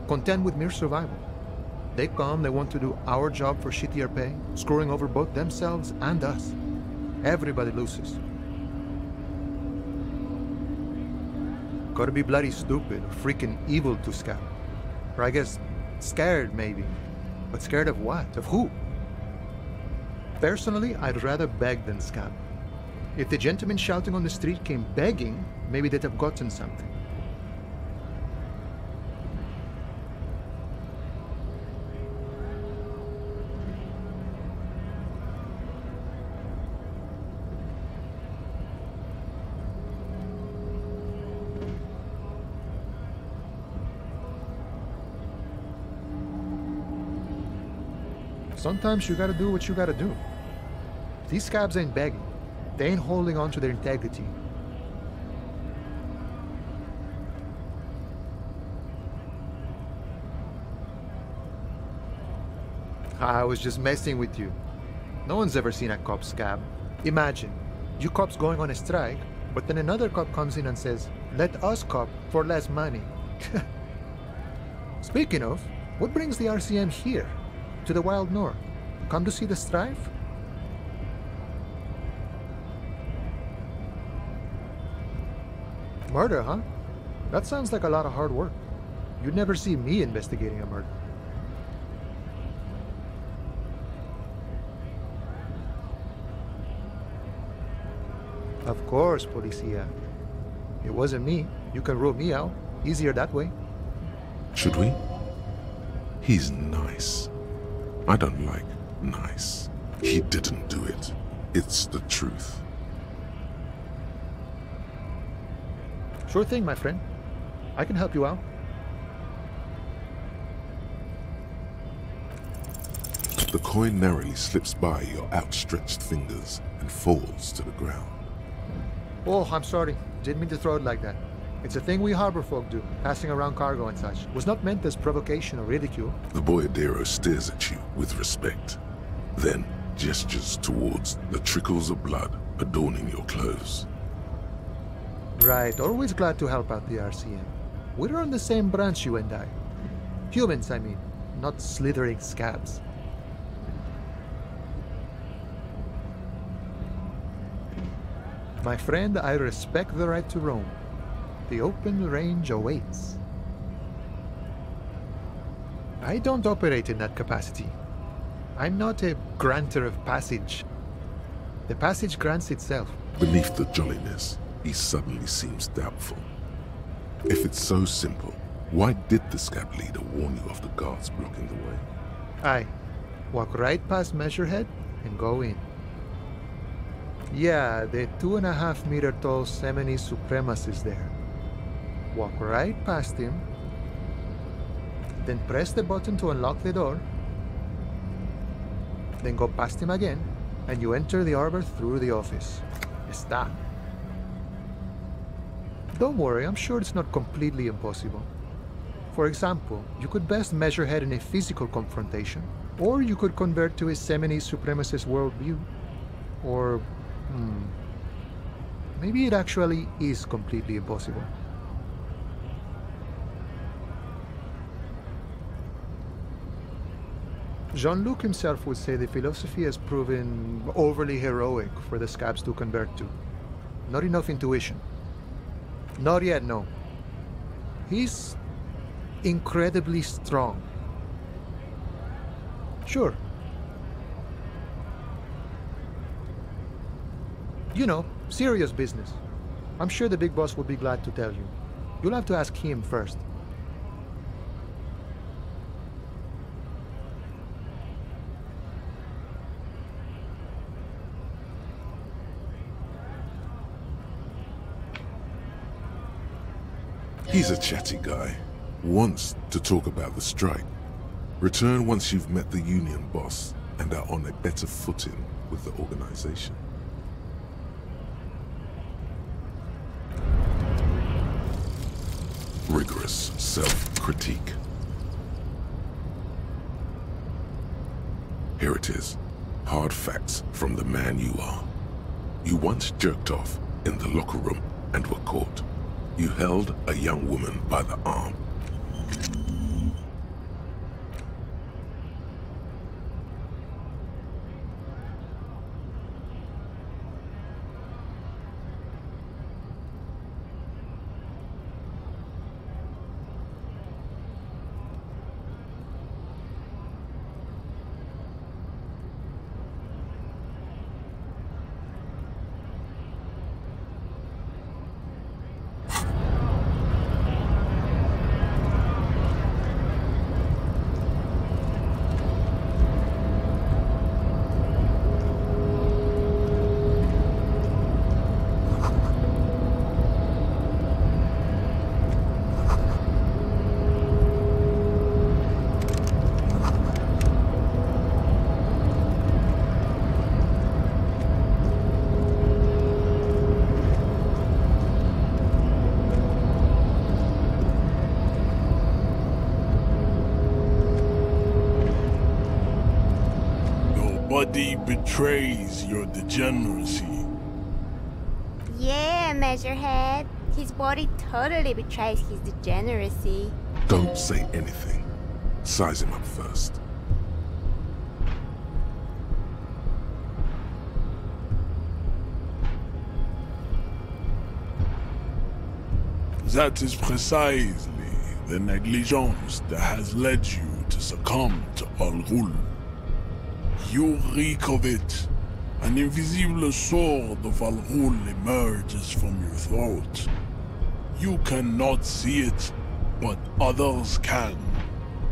content with mere survival. They come, they want to do our job for shittier pay, screwing over both themselves and us. Everybody loses. Gotta be bloody stupid or freaking evil to Scab. Or I guess, scared maybe. But scared of what? Of who? Personally, I'd rather beg than Scab. If the gentleman shouting on the street came begging, maybe they'd have gotten something. Sometimes you gotta do what you gotta do. These scabs ain't begging. They ain't holding on to their integrity. I was just messing with you. No one's ever seen a cop scab. Imagine, you cops going on a strike, but then another cop comes in and says, "Let us cop for less money." Speaking of, what brings the RCM here? To the Wild North? Come to see the strife? Murder, huh? That sounds like a lot of hard work. You'd never see me investigating a murder. Of course, Policia. It wasn't me. You can rule me out. Easier that way. Should we? He's nice. I don't like nice. He didn't do it. It's the truth. Sure thing, my friend. I can help you out. The coin narrowly slips by your outstretched fingers and falls to the ground. Oh, I'm sorry. Didn't mean to throw it like that. It's a thing we harbor folk do, passing around cargo and such. Was not meant as provocation or ridicule. The boyadero stares at you with respect, then gestures towards the trickles of blood adorning your clothes. Right, always glad to help out the RCM. We're on the same branch, you and I. Humans, I mean, not slithering scabs. My friend, I respect the right to roam. The open range awaits. I don't operate in that capacity. I'm not a granter of passage. The passage grants itself. Beneath the jolliness, he suddenly seems doubtful. If it's so simple, why did the Scab Leader warn you of the guards blocking the way? Aye. Walk right past Measurehead and go in. Yeah, the 2.5-meter tall Semini Supremus is there. Walk right past him, then press the button to unlock the door, then go past him again, and you enter the arbor through the office. Está. Don't worry, I'm sure it's not completely impossible. For example, you could best Measurehead in a physical confrontation, or you could convert to his Semini Supremacist worldview, or maybe it actually is completely impossible. Jean-Luc himself would say the philosophy has proven overly heroic for the scabs to convert to. Not enough intuition. Not yet, no. He's incredibly strong. Sure. You know, serious business. I'm sure the big boss would be glad to tell you. You'll have to ask him first. He's a chatty guy. Wants to talk about the strike. Return once you've met the union boss and are on a better footing with the organization. Rigorous self-critique. Here it is. Hard facts from the man you are. You once jerked off in the locker room and were caught. You held a young woman by the arm. body betrays your degeneracy. Yeah, Measurehead. His body totally betrays his degeneracy. Don't say anything. Size him up first. That is precisely the negligence that has led you to succumb to Al-Ghul. You reek of it. An invisible sword of Al-Ghul emerges from your throat. You cannot see it, but others can.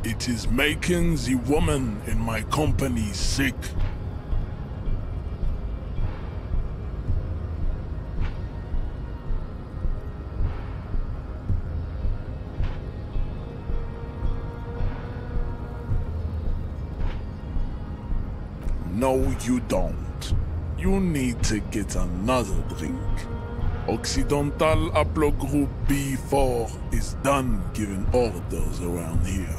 It is making the woman in my company sick. No, you don't. You need to get another drink. Occidental Haplogroup B4 is done giving orders around here.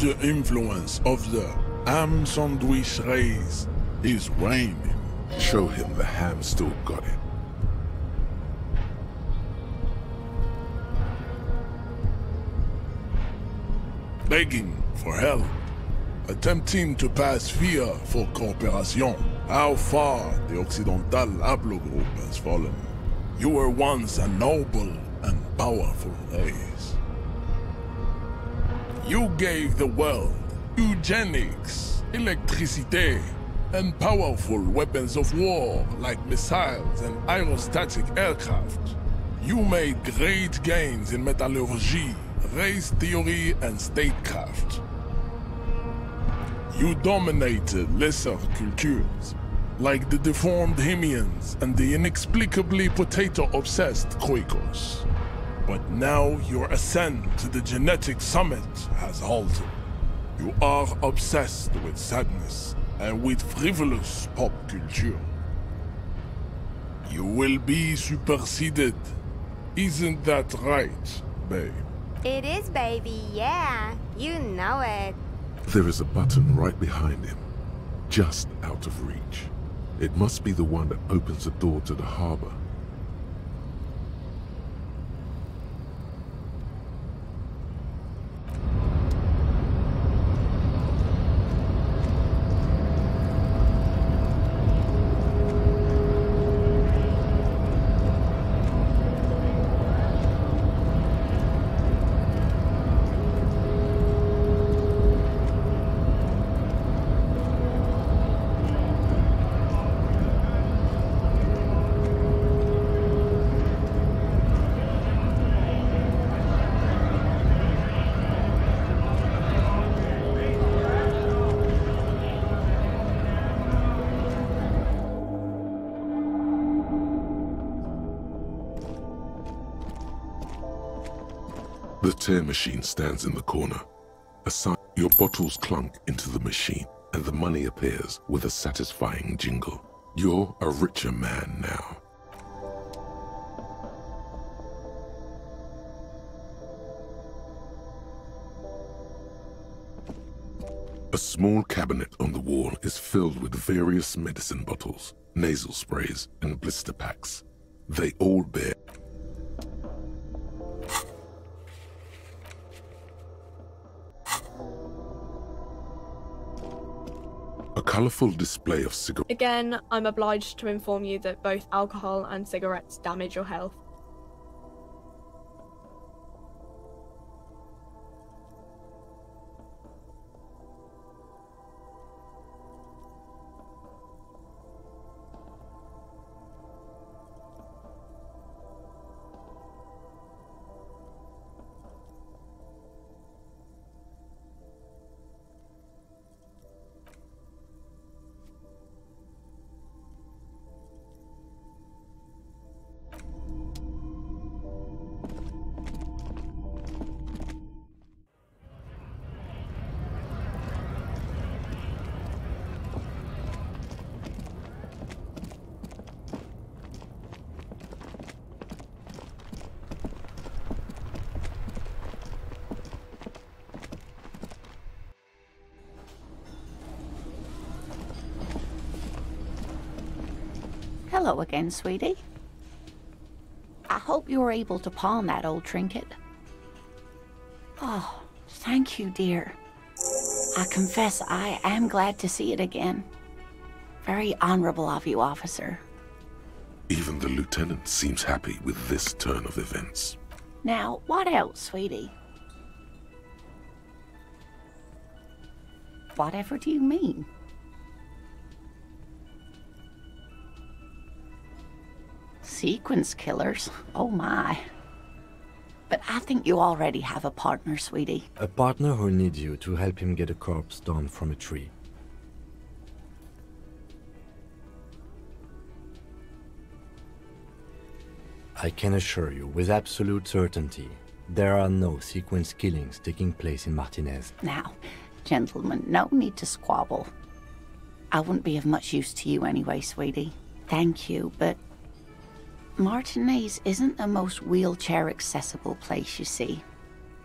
The influence of the ham sandwich race is waning. Show him the ham still got it. Begging for help. Attempting to pass fear for cooperation. How far the Occidental Haplogroup has fallen. You were once a noble and powerful race. You gave the world eugenics, electricity, and powerful weapons of war like missiles and aerostatic aircraft. You made great gains in metallurgy, race theory, and statecraft. You dominated lesser cultures, like the deformed Hemians and the inexplicably potato-obsessed Quakers. But now your ascent to the genetic summit has halted. You are obsessed with sadness and with frivolous pop culture. You will be superseded. Isn't that right, babe? It is, baby, yeah. You know it. There is a button right behind him, just out of reach. It must be the one that opens the door to the harbor. The tear machine stands in the corner. Your bottles clunk into the machine, and the money appears with a satisfying jingle. You're a richer man now. A small cabinet on the wall is filled with various medicine bottles, nasal sprays, and blister packs. They all bear a colorful display of cigarettes. Again, I'm obliged to inform you that both alcohol and cigarettes damage your health. Hello again, sweetie. I hope you were able to pawn that old trinket. Oh, thank you, dear. I confess I am glad to see it again. Very honorable of you, officer. Even the lieutenant seems happy with this turn of events. Now, what else, sweetie? Whatever do you mean? Sequence killers? Oh my. But I think you already have a partner, sweetie. A partner who needs you to help him get a corpse down from a tree. I can assure you with absolute certainty, there are no sequence killings taking place in Martinez. Now, gentlemen, no need to squabble. I wouldn't be of much use to you anyway, sweetie. Thank you, but Martinez isn't the most wheelchair-accessible place, you see.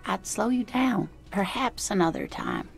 I'd slow you down, perhaps another time.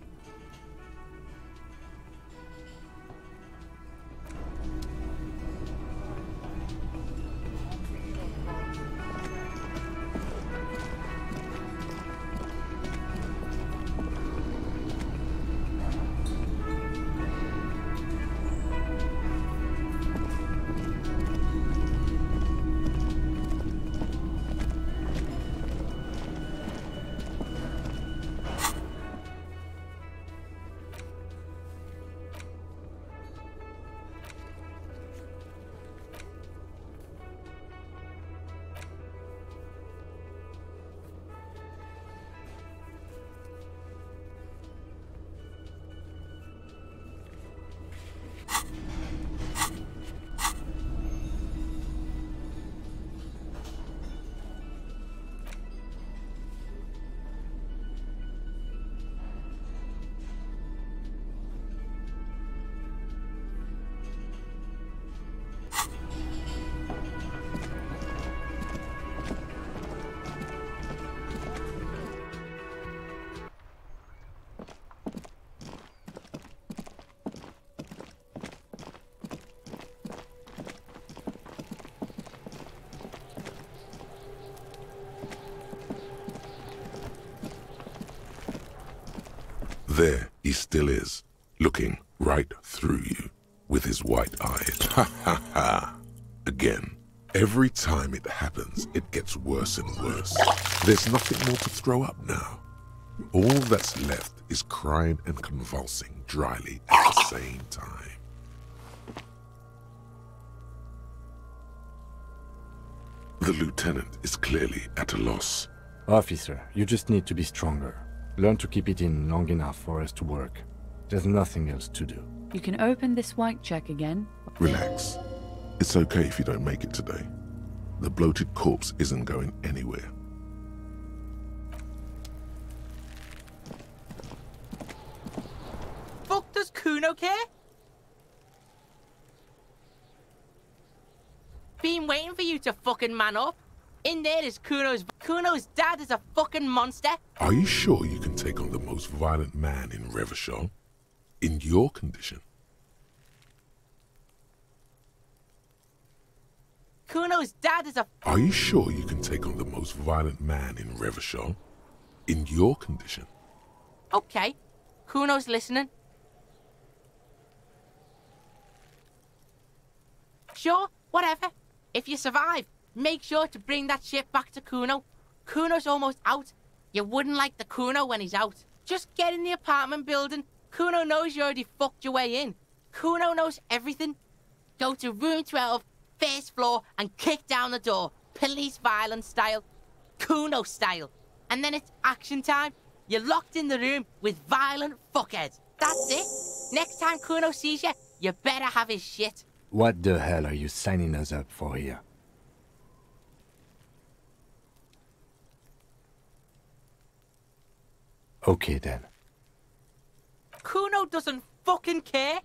There he still is, looking right through you with his white eyes. Ha ha ha. Again. Every time it happens, it gets worse and worse. There's nothing more to throw up now. All that's left is crying and convulsing dryly at the same time. The lieutenant is clearly at a loss. Officer, you just need to be stronger. Learn to keep it in long enough for us to work. There's nothing else to do. You can open this white check again. Relax. It's okay if you don't make it today. The bloated corpse isn't going anywhere. Fuck does Kuno care? Been waiting for you to fucking man up. In there is Kuno's dad is a fucking monster. Are you sure you can take on the most violent man in Revachol? In your condition? Kuno's dad is a... Are you sure you can take on the most violent man in Revachol? In your condition? Okay. Kuno's listening. Sure, whatever. If you survive, make sure to bring that shit back to Kuno. Kuno's almost out. You wouldn't like the Kuno when he's out. Just get in the apartment building. Kuno knows you already fucked your way in. Kuno knows everything. Go to room 12, first floor, and kick down the door. Police violence style. Kuno style. And then it's action time. You're locked in the room with violent fuckheads. That's it. Next time Kuno sees you, you better have his shit. What the hell are you signing us up for here? Okay then. Kuno doesn't fucking care.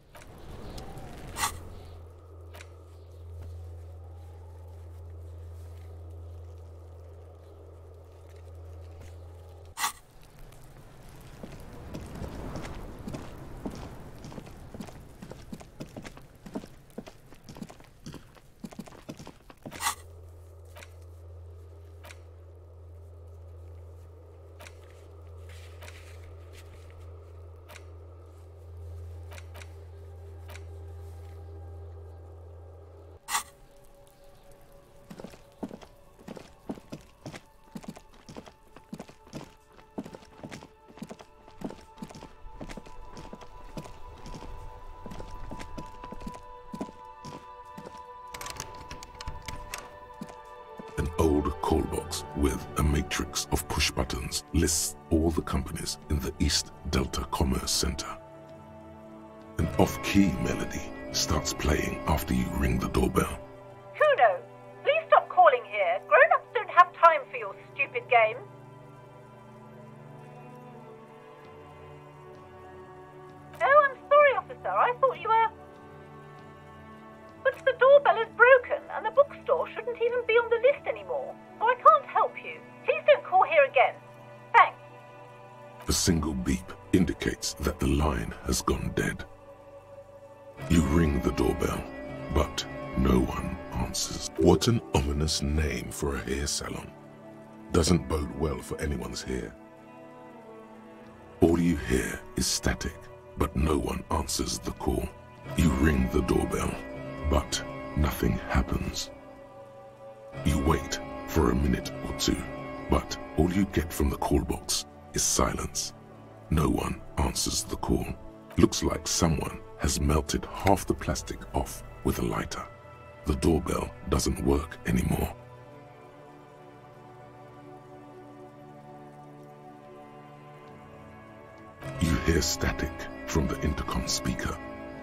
gold call box with a matrix of push buttons lists all the companies in the East Delta Commerce Center. An off-key melody starts playing after you ring the doorbell. Kuno, please stop calling here. Grown-ups don't have time for your stupid game. Oh, I'm sorry, officer. I thought you were... But the doorbell is broken, and the bookstore shouldn't even be on the list anymore, so I can't help you. Please don't call here again. Thanks. A single beep indicates that the line has gone dead. You ring the doorbell, but no one answers. What an ominous name for a hair salon. Doesn't bode well for anyone's hair. All you hear is static, but no one answers the call. You ring the doorbell, but nothing happens. You wait for a minute or two, but all you get from the call box is silence. No one answers the call. Looks like someone has melted half the plastic off with a lighter. The doorbell doesn't work anymore. You hear static from the intercom speaker.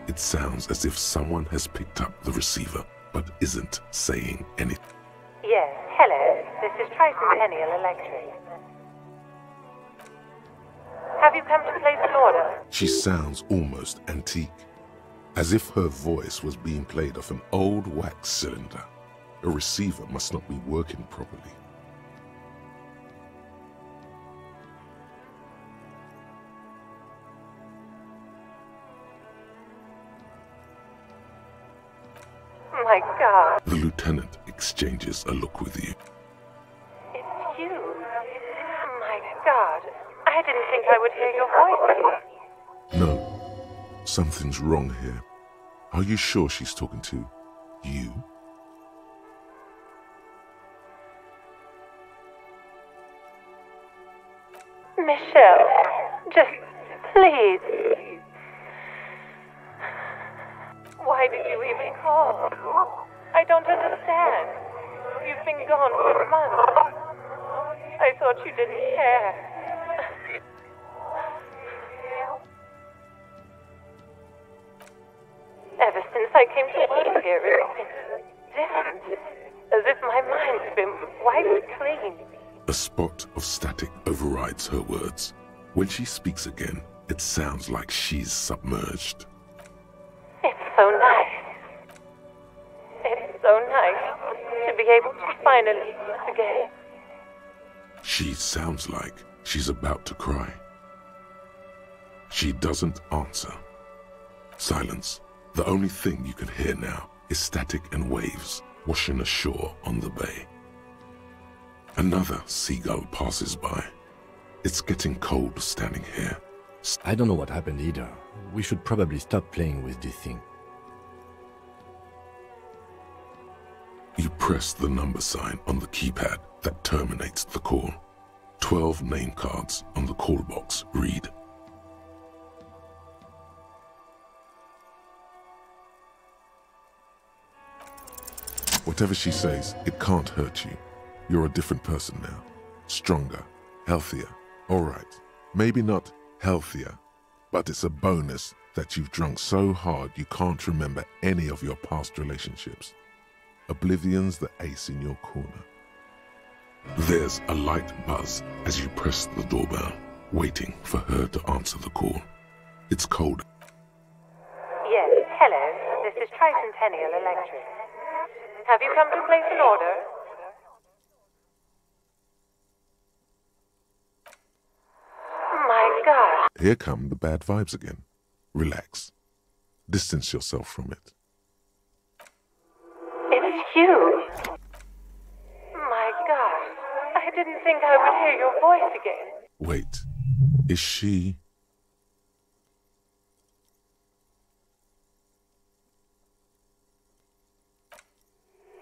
It sounds as if someone has picked up the receiver, but isn't saying anything. Yes, hello. This is Tricentennial Electric. Have you come to place an order? She sounds almost antique, as if her voice was being played off an old wax cylinder. A receiver must not be working properly. My God. The lieutenant exchanges a look with you. It's you. My God. I didn't think I would hear your voice. No, something's wrong here. Are you sure she's talking to you? Michelle, just please. Why did you even call? I don't understand. You've been gone for months. I thought you didn't care. Ever since I came to work here, it's been different. As if my mind's been wiped clean. A spot of static overrides her words. When she speaks again, it sounds like she's submerged. It's so nice. It's so nice to be able to finally eat again. She sounds like she's about to cry. She doesn't answer. Silence. The only thing you can hear now is static and waves washing ashore on the bay. Another seagull passes by. It's getting cold standing here. I don't know what happened either. We should probably stop playing with this thing. You press the number sign on the keypad that terminates the call. 12 name cards on the call box read. Whatever she says, it can't hurt you. You're a different person now. Stronger, healthier. All right, maybe not healthier, but it's a bonus that you've drunk so hard you can't remember any of your past relationships. Oblivion's the ace in your corner. There's a light buzz as you press the doorbell, waiting for her to answer the call. It's cold. Yes, hello. This is Tricentennial Electric. Have you come to place an order? My God. Here come the bad vibes again. Relax. Distance yourself from it. It's you. My God. I didn't think I would hear your voice again. Wait. Is she...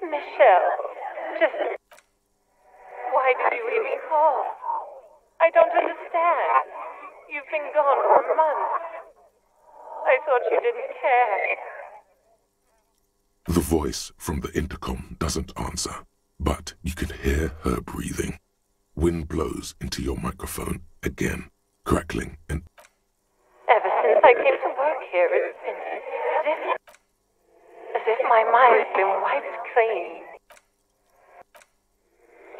Michelle, just... Why did you even call? I don't understand. You've been gone for months. I thought you didn't care. The voice from the intercom doesn't answer, but you can hear her breathing. Wind blows into your microphone again, crackling and... Ever since I came to work here, it's been as if my mind's been wiped clean.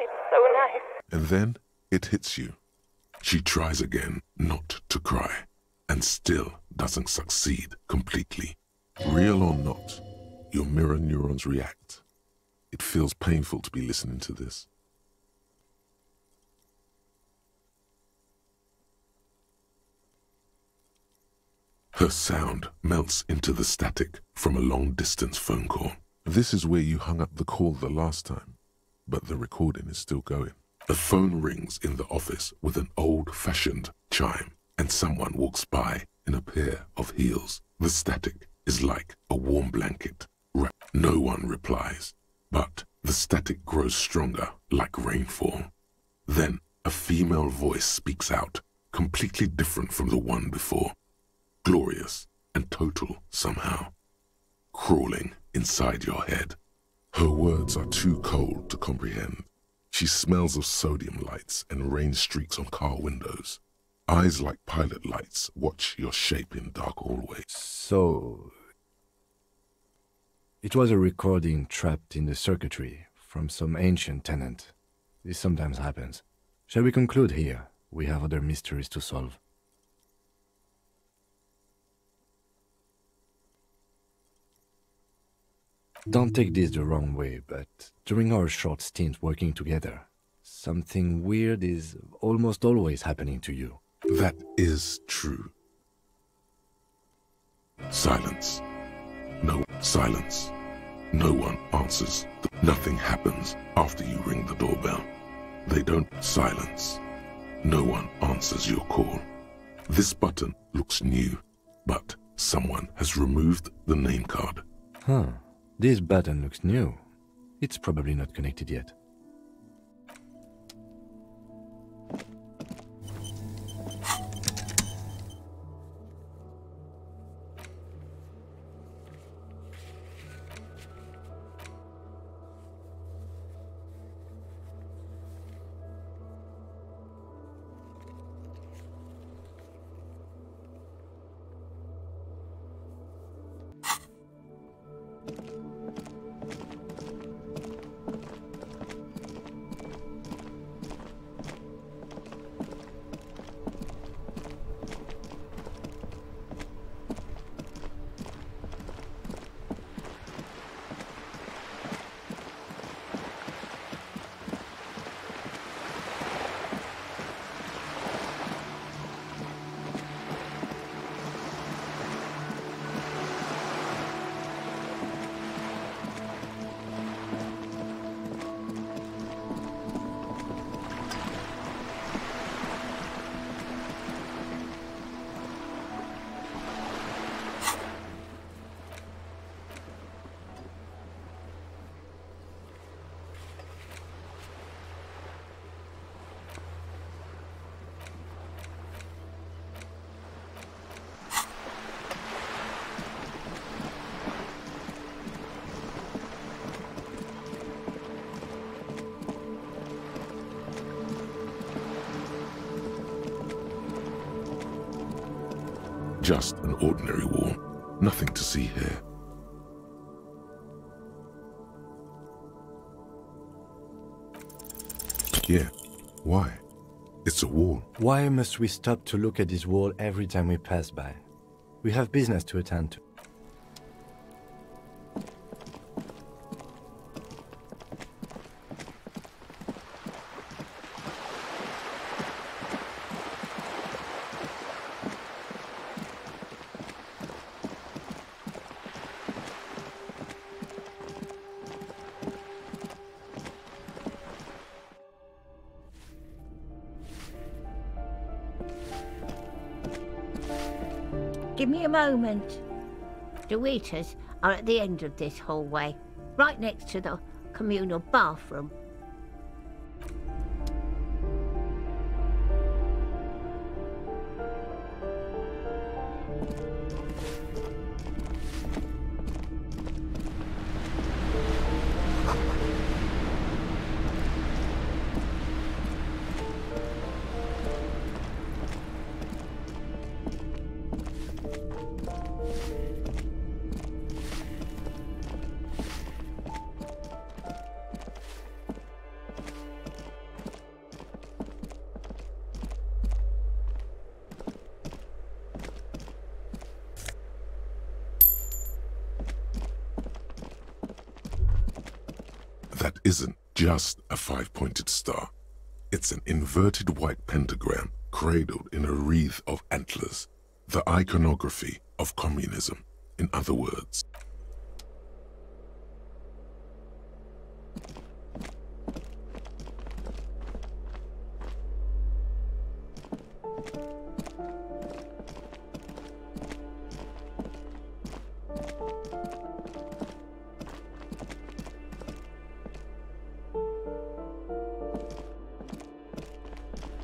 It's so nice. And then it hits you. She tries again not to cry, and still doesn't succeed completely. Real or not, your mirror neurons react. It feels painful to be listening to this. Her sound melts into the static from a long-distance phone call. This is where you hung up the call the last time, but the recording is still going. The phone rings in the office with an old-fashioned chime, and someone walks by in a pair of heels. The static is like a warm blanket. No one replies, but the static grows stronger like rainfall. Then a female voice speaks out, completely different from the one before. Glorious and total somehow, crawling inside your head. Her words are too cold to comprehend. She smells of sodium lights and rain streaks on car windows. Eyes like pilot lights watch your shape in dark hallways. So, it was a recording trapped in the circuitry from some ancient tenant. This sometimes happens. Shall we conclude here? We have other mysteries to solve. Don't take this the wrong way, but during our short stint working together, something weird is almost always happening to you. That is true. Silence. No silence. No one answers. Nothing happens after you ring the doorbell. They don't silence. No one answers your call. This button looks new, but someone has removed the name card. Huh. This button looks new. It's probably not connected yet. Just an ordinary wall. Nothing to see here. Yeah, why? It's a wall. Why must we stop to look at this wall every time we pass by? We have business to attend to. Give me a moment. The waiters are at the end of this hallway, right next to the communal bathroom. That isn't just a five-pointed star. It's an inverted white pentagram cradled in a wreath of antlers, the iconography of communism, in other words.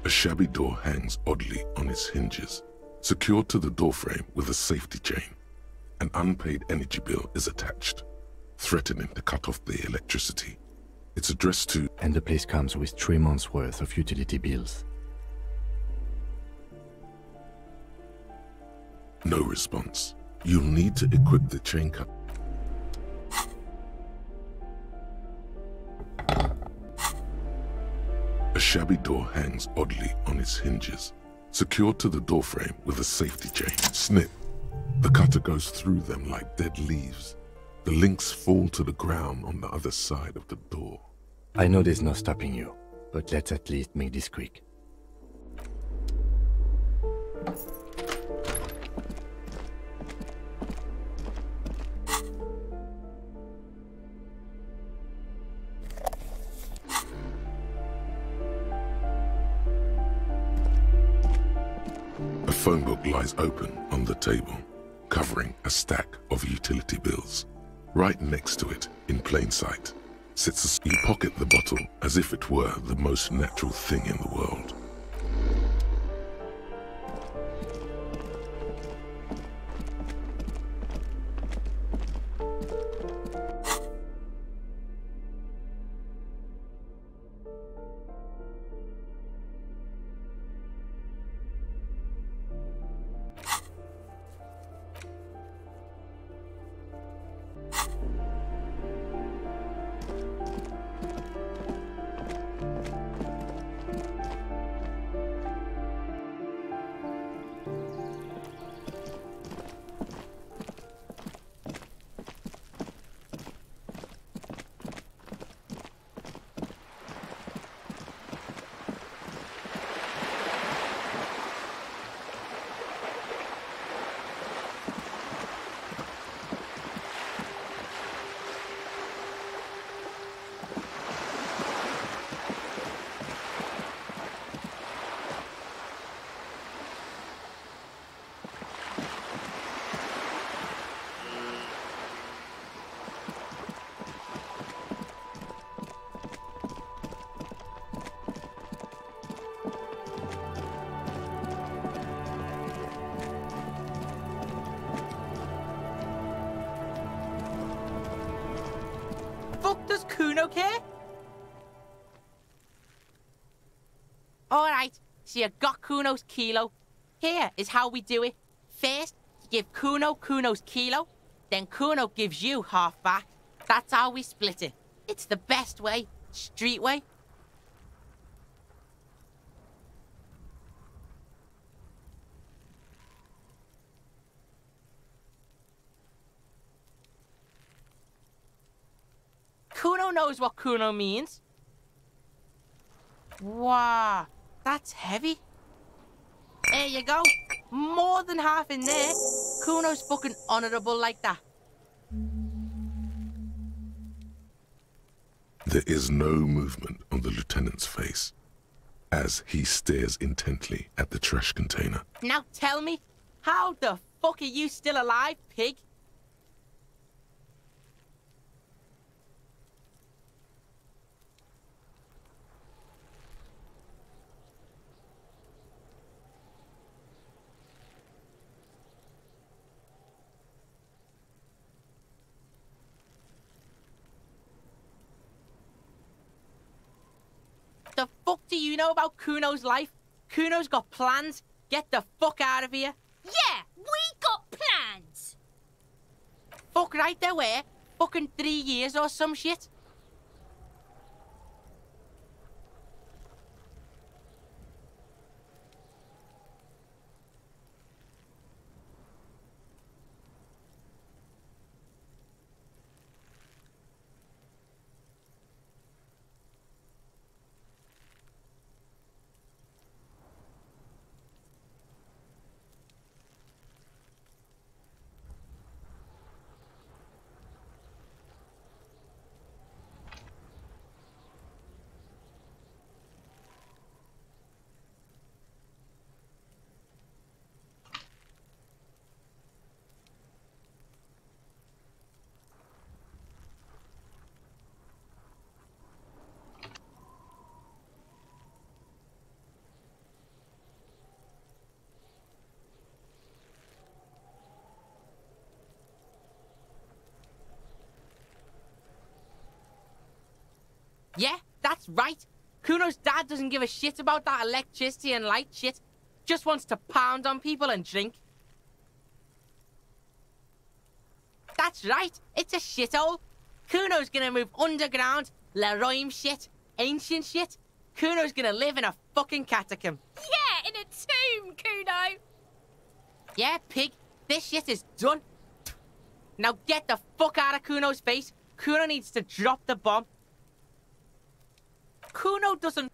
A shabby door hangs oddly on its hinges, secured to the doorframe with a safety chain. An unpaid energy bill is attached, threatening to cut off the electricity. It's addressed to... And the place comes with 3 months' worth of utility bills. No response. You'll need to equip the chain cut. A shabby door hangs oddly on its hinges, secured to the doorframe with a safety chain. Snip. The cutter goes through them like dead leaves. The links fall to the ground on the other side of the door. I know there's no stopping you, but let's at least make this quick. A phone book lies open on the table, covering a stack of utility bills. Right next to it, in plain sight, sits a... You pocket the bottle as if it were the most natural thing in the world. Does Kuno care? Alright, so you got Kuno's kilo. Here is how we do it. First, you give Kuno Kuno's kilo, then Kuno gives you half back. That's how we split it. It's the best way, street way. Kuno knows what Kuno means. Wow, that's heavy. There you go. More than half in there. Kuno's fucking honourable like that. There is no movement on the lieutenant's face as he stares intently at the trash container. Now tell me, how the fuck are you still alive, pig? The fuck do you know about Kuno's life? Kuno's got plans. Get the fuck out of here. Yeah, we got plans. Fuck right there were. Fucking 3 years or some shit. Yeah, that's right. Kuno's dad doesn't give a shit about that electricity and light shit. Just wants to pound on people and drink. That's right, it's a shithole. Kuno's gonna move underground, Leroy shit, ancient shit. Kuno's gonna live in a fucking catacomb. Yeah, in a tomb, Kuno. Yeah, pig, this shit is done. Now get the fuck out of Kuno's face. Kuno needs to drop the bomb. Kuno doesn't